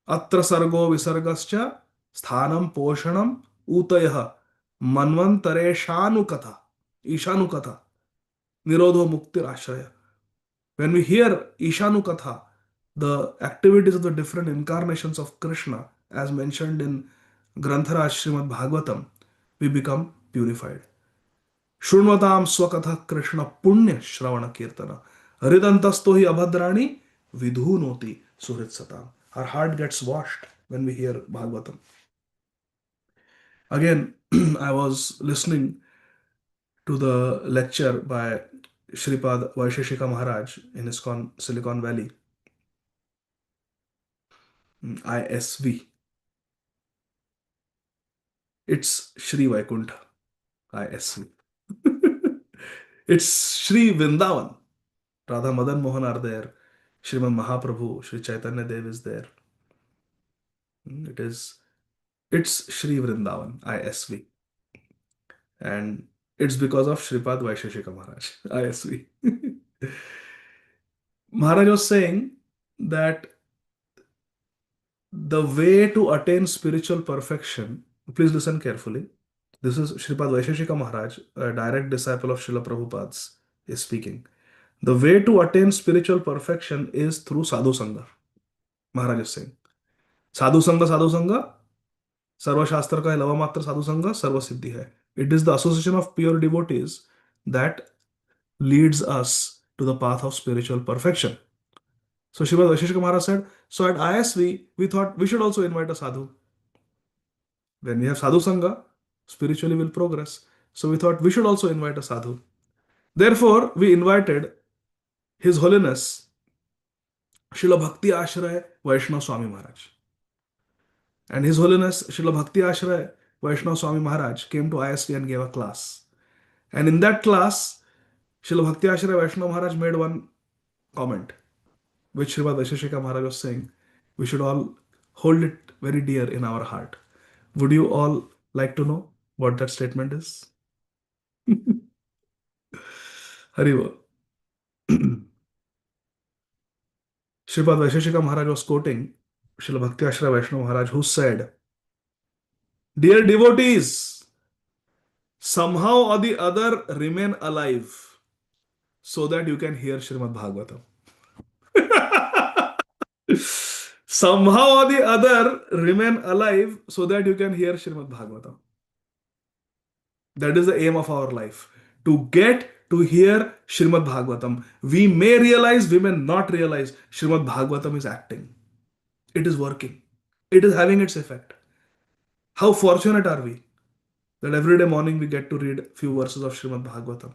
[SPEAKER 1] Atra Sargo Visargascha, Sthanam Poshanam Utayaha, Manvantareshanu Katha, Ishanu Katha, Nirodho Muktir Ashraya. When we hear Ishanu Katha, the activities of the different incarnations of Krishna, as mentioned in Granthara Srimad Bhagavatam, we become purified. Shunvatam Swakatha Krishna Punya Shravana Kirtana. Hridantasto hi abhadrani vidhunoti suhrit satam. Our heart gets washed when we hear Bhagavatam. Again, I was listening to the lecture by Shripad Vaisheshika Maharaj in ISKCON Silicon Valley, ISV. It's Shri Vaikuntha, ISV. It's Shri Vrindavan. Radha Madan Mohan are there. Sriman Mahaprabhu, Shri Chaitanya Dev is there. It's Shri Vrindavan, ISV. And it's because of Shripad Vaisheshika Maharaj, ISV. Maharaj was saying that the way to attain spiritual perfection, please listen carefully. This is Shripad Vaisheshika Maharaj, a direct disciple of Srila Prabhupada's, is speaking. The way to attain spiritual perfection is through sadhu sangha. Maharaj is saying. Sadhu sangha, sarva shastra ka lava matra sadhu sangha, sarva siddhi hai. It is the association of pure devotees that leads us to the path of spiritual perfection. So Srimad Vaisheshika Maharaj said, so at ISV, we thought we should also invite a sadhu. When we have sadhu sangha, spiritually we'll progress. So we thought we should also invite a sadhu. Therefore, we invited His Holiness Srila Bhakti Ashraya Vaishnava Swami Maharaj. And His Holiness Srila Bhakti Ashray Vaishnava Swami Maharaj came to IST and gave a class. And in that class, Srila Bhakti Ashray Vaishnava Maharaj made one comment, which Srimad Vaisheshika Maharaj was saying, we should all hold it very dear in our heart. Would you all like to know what that statement is? Haribol. Srimad Vaisheshika Maharaj was quoting Srila Bhakti Ashray Vaishnava Maharaj, who said, "Dear devotees, somehow or the other remain alive so that you can hear Srimad Bhagavatam." Somehow or the other remain alive so that you can hear Srimad Bhagavatam. That is the aim of our life, to get to hear Srimad Bhagavatam. We may realize, we may not realize Srimad Bhagavatam is acting. It is working. It is having its effect. How fortunate are we that every day morning we get to read a few verses of Srimad Bhagavatam.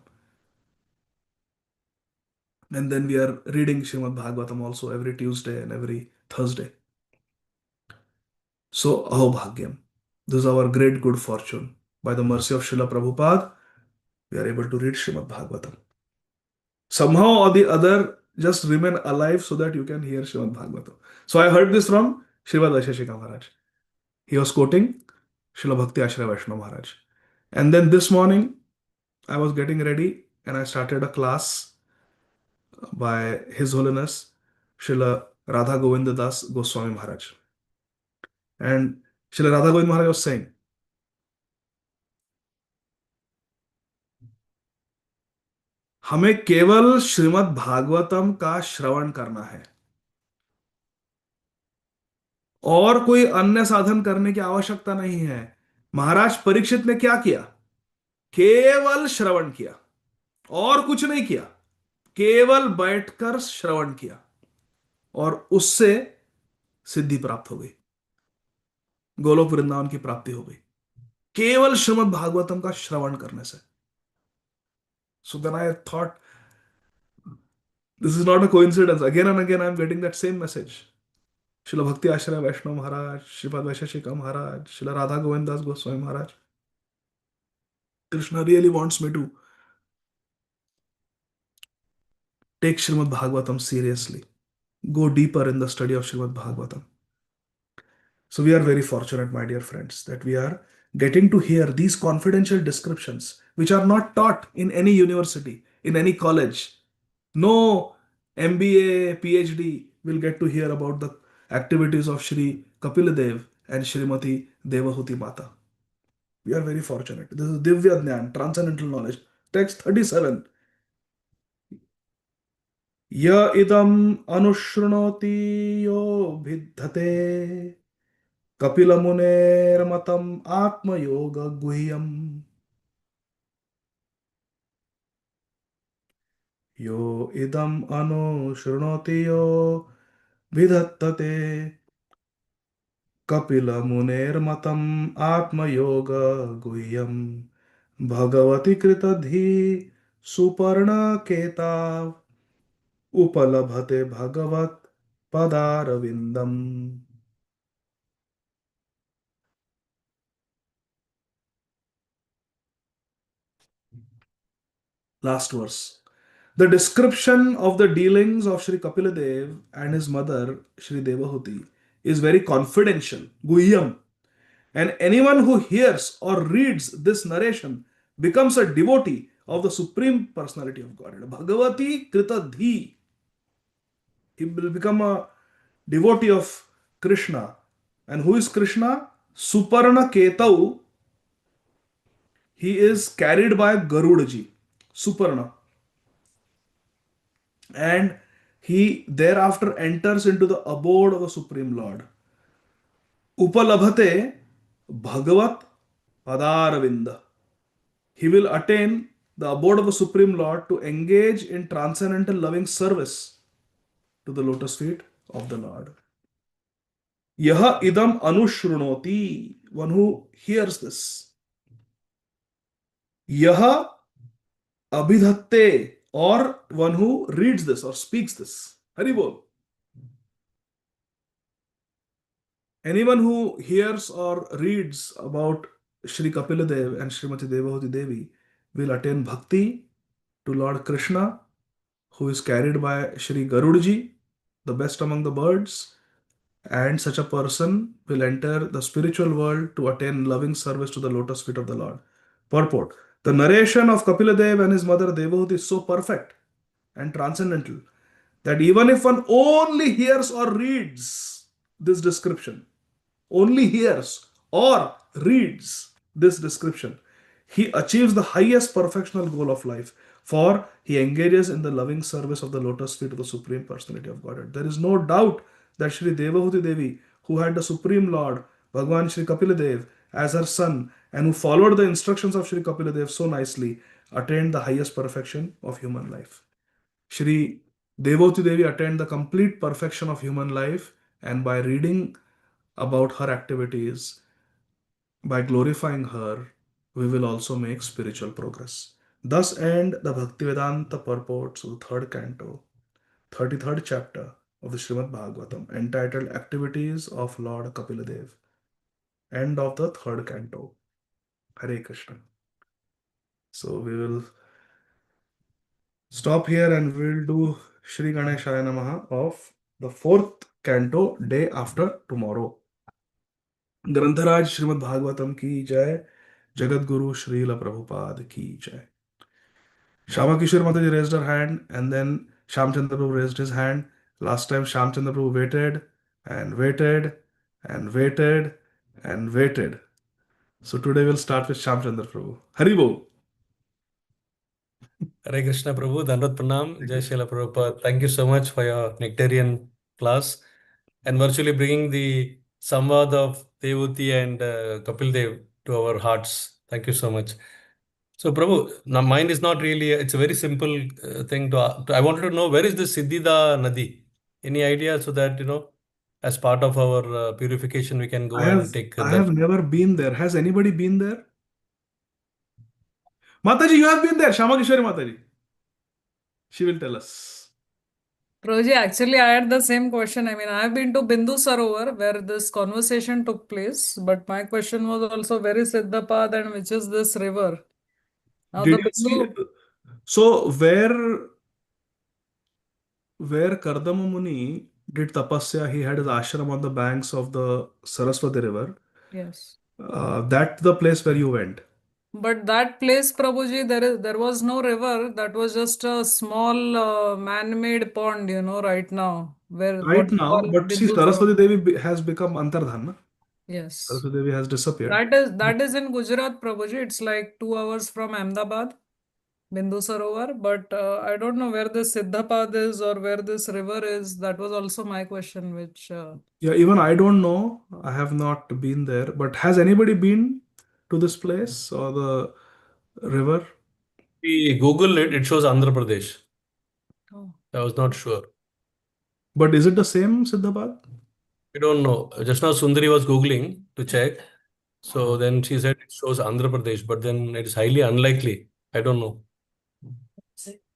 [SPEAKER 1] And then we are reading Srimad Bhagavatam also every Tuesday and every Thursday. So, aho bhagyam. This is our great good fortune. By the mercy of Srila Prabhupada, we are able to read Srimad Bhagavatam. Somehow or the other, just remain alive so that you can hear Srimad Bhagavatam. So I heard this from Srimad Vaisheshika Maharaj. He was quoting Srila Bhakti Ashray Vaishnava Maharaj. And then this morning, I was getting ready and I started a class by His Holiness Srila Radha Govinda Das Goswami Maharaj. And Srila Radha Govinda Maharaj was saying, हमें केवल श्रीमद् भागवतम का श्रवण करना है और कोई अन्य साधन करने की आवश्यकता नहीं है. महाराज परीक्षित ने क्या किया? केवल श्रवण किया और कुछ नहीं किया, केवल बैठकर श्रवण किया और उससे सिद्धि प्राप्त हो गई, गोलोक वृंदावन की प्राप्ति हो गई, केवल श्रीमद् भागवतम का श्रवण करने से. So then I thought, this is not a coincidence. Again and again I am getting that same message. Srila Bhakti Ashray Vaishnava Maharaj, Srimad Vaisheshika Maharaj, Srila Radha Govindas Goswami Maharaj. Krishna really wants me to take Srimad Bhagavatam seriously, go deeper in the study of Srimad Bhagavatam. So we are very fortunate, my dear friends, that we are getting to hear these confidential descriptions, which are not taught in any university, in any college. No MBA, PhD will get to hear about the activities of Shri Kapiladev and Shrimati Devahuti Mata. We are very fortunate. This is Divya Jnana, transcendental knowledge. Text 37. Ya idam anushrunoti yo bhiddhate Kapila muner matam atma yoga guhyam. Yo idam anushrunoti yo bhiddhate Kapila muner matam atma yoga guhyam. Bhagavati kritadhi suparna ketav upalabhate bhagavat padaravindam. Last verse. The description of the dealings of Sri Kapiladev and his mother, Sri Devahuti, is very confidential, guhyam. And anyone who hears or reads this narration becomes a devotee of the Supreme Personality of Godhead. Bhagavati Kritadhi. He will become a devotee of Krishna. And who is Krishna? Suparna Ketau. He is carried by Garudaji. Suparna. And he thereafter enters into the abode of the Supreme Lord. Upalabhate Bhagavat Padaravinda. He will attain the abode of the Supreme Lord to engage in transcendental loving service to the lotus feet of the Lord. Yaha idam anushrunoti. One who hears this. Yaha abhidhatte. Or one who reads this or speaks this. Haribol. Anyone who hears or reads about Sri Kapila Dev and Srimati Devahuti Devi will attain bhakti to Lord Krishna, who is carried by Sri Garudaji, the best among the birds, and such a person will enter the spiritual world to attain loving service to the lotus feet of the Lord. Purport: the narration of Kapila Dev and his mother Devahuti is so perfect and transcendental that even if one only hears or reads this description, only hears or reads this description, he achieves the highest perfectional goal of life, for he engages in the loving service of the lotus feet of the Supreme Personality of Godhead. There is no doubt that Sri Devahuti Devi, who had the Supreme Lord, Bhagwan Sri Kapila Dev, as her son, and who followed the instructions of Sri Kapila Dev so nicely, attained the highest perfection of human life. Shri Devahuti Devi attained the complete perfection of human life, and by reading about her activities, by glorifying her, we will also make spiritual progress. Thus end the Bhaktivedanta purports of the third canto, 33rd chapter of the Srimad Bhagavatam, entitled Activities of Lord Kapiladev. End of the third canto. Hare Krishna. So we will stop here and we'll do Shri Ganeshaya Namaha of the fourth canto, day after tomorrow. ग्रंथराज Shrimad Bhagavatam की जय, जगत गुरु श्रील प्रभुपाद की जय. Shama Kishore Mataji raised her hand, and then Shamchandra Prabhu raised his hand. Last time Shamchandra Prabhu waited and waited and waited and waited. So today we'll start with Shamchandra Prabhu. Haribo.
[SPEAKER 5] Hare Krishna Prabhu, Dandat Pranam, Jai Srila Prabhupada. Thank you so much for your nectarian class and virtually bringing the Samvad of Devuti and Kapil Dev to our hearts. Thank you so much. So Prabhu, now mine is not really, it's a very simple thing I wanted to know, where is the Siddhida Nadi? Any idea, so that, as part of our purification, we can go and take
[SPEAKER 1] I have never been there. Has anybody been there? Mataji, you have been there. Shama Kishore Mataji. She will tell us.
[SPEAKER 2] Prabhuji, actually, I had the same question. I mean, I have been to Bindu Sarovar where this conversation took place, but my question was also where is Siddhapad and which is this river? Now,
[SPEAKER 1] Did
[SPEAKER 2] the
[SPEAKER 1] you see?
[SPEAKER 2] Bindu,
[SPEAKER 1] So where Kardama Muni did tapasya, he had his ashram on the banks of the Saraswati river.
[SPEAKER 2] yes.
[SPEAKER 1] That's the place where you went.
[SPEAKER 2] But that place, Prabhuji, there was no river. That was just a small man-made pond, right now, where
[SPEAKER 1] Right
[SPEAKER 2] what we
[SPEAKER 1] now,
[SPEAKER 2] call
[SPEAKER 1] but see,
[SPEAKER 2] Bindu
[SPEAKER 1] Saraswati
[SPEAKER 2] Sarovar.
[SPEAKER 1] Devi has become Antardhan. Na?
[SPEAKER 2] Yes.
[SPEAKER 1] Saraswati Devi has disappeared.
[SPEAKER 2] That is in Gujarat, Prabhuji. It's like 2 hours from Ahmedabad, Bindu Sarovar. But I don't know where this Siddhapad is or where this river is. That was also my question, which
[SPEAKER 1] Yeah, even I don't know. I have not been there. But has anybody been to this place or the river?
[SPEAKER 5] We Google it, it shows Andhra Pradesh.
[SPEAKER 2] oh,
[SPEAKER 5] I was not sure.
[SPEAKER 1] But is it the same Siddhapad?
[SPEAKER 5] We don't know. Just now Sundari was Googling to check. So then she said it shows Andhra Pradesh, but then it is highly unlikely. I don't know.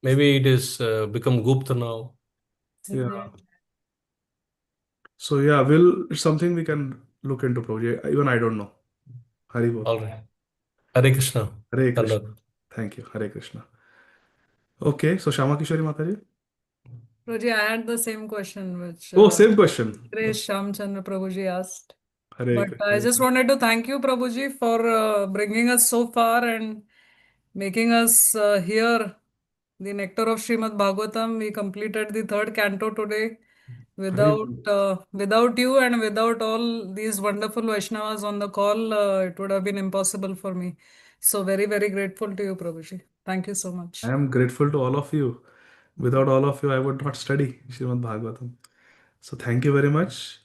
[SPEAKER 5] Maybe it is become Gupta now.
[SPEAKER 1] Yeah. So yeah, it's something we can look into, project. Even I don't know. Haribol.
[SPEAKER 5] All right. Hare Krishna.
[SPEAKER 1] Hare Krishna.
[SPEAKER 5] Dandat.
[SPEAKER 1] Thank you. Hare Krishna. Okay, so Shama Kishori Mataji.
[SPEAKER 2] Prabhuji, I had the same question, which
[SPEAKER 1] Oh, same question.
[SPEAKER 2] Grace Shamchandra Prabhuji asked.
[SPEAKER 1] Hare
[SPEAKER 2] But I
[SPEAKER 1] Krishna.
[SPEAKER 2] just wanted to thank you, Prabhuji, for bringing us so far and making us hear the nectar of Srimad Bhagavatam. We completed the third canto today. Without you and without all these wonderful Vaishnavas on the call, it would have been impossible for me. So very, very grateful to you, Prabhuji. Thank you so much.
[SPEAKER 1] I am grateful to all of you. Without all of you, I would not study Srimad Bhagavatam. So thank you very much.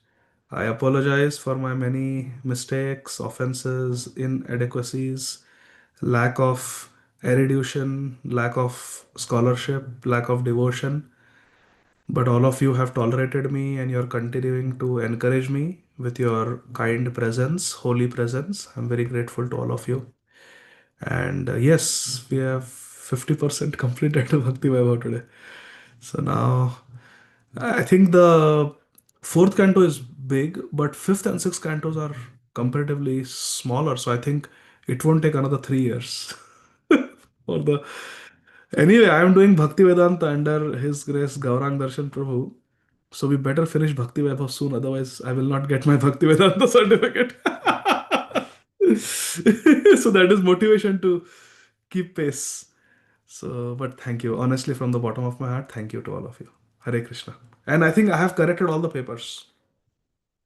[SPEAKER 1] I apologize for my many mistakes, offenses, inadequacies, lack of erudition, lack of scholarship, lack of devotion. But all of you have tolerated me and you're continuing to encourage me with your kind presence, holy presence. I'm very grateful to all of you. And yes, we have 50% completed the Bhakti Vaibhava today. So now I think the Fourth canto is big, but fifth and sixth cantos are comparatively smaller. So I think it won't take another 3 years for the. Anyway, I am doing Bhakti Vedanta under His Grace Gaurang Darshan Prabhu. So we better finish Bhakti Vaibhava soon, otherwise I will not get my Bhakti Vedanta certificate. So that is motivation to keep pace. So, but thank you. Honestly, from the bottom of my heart, thank you to all of you. Hare Krishna. And I think I have corrected all the papers.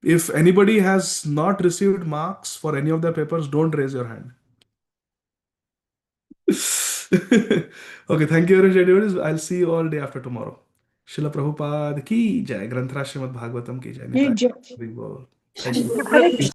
[SPEAKER 1] If anybody has not received marks for any of their papers, don't raise your hand. Okay, thank you very much. I'll see you all day after tomorrow. Srila Prabhupada ki jai. Granthra Srimad Bhagavatam ki jai. Nitai. Thank you.
[SPEAKER 3] Hare Krishna.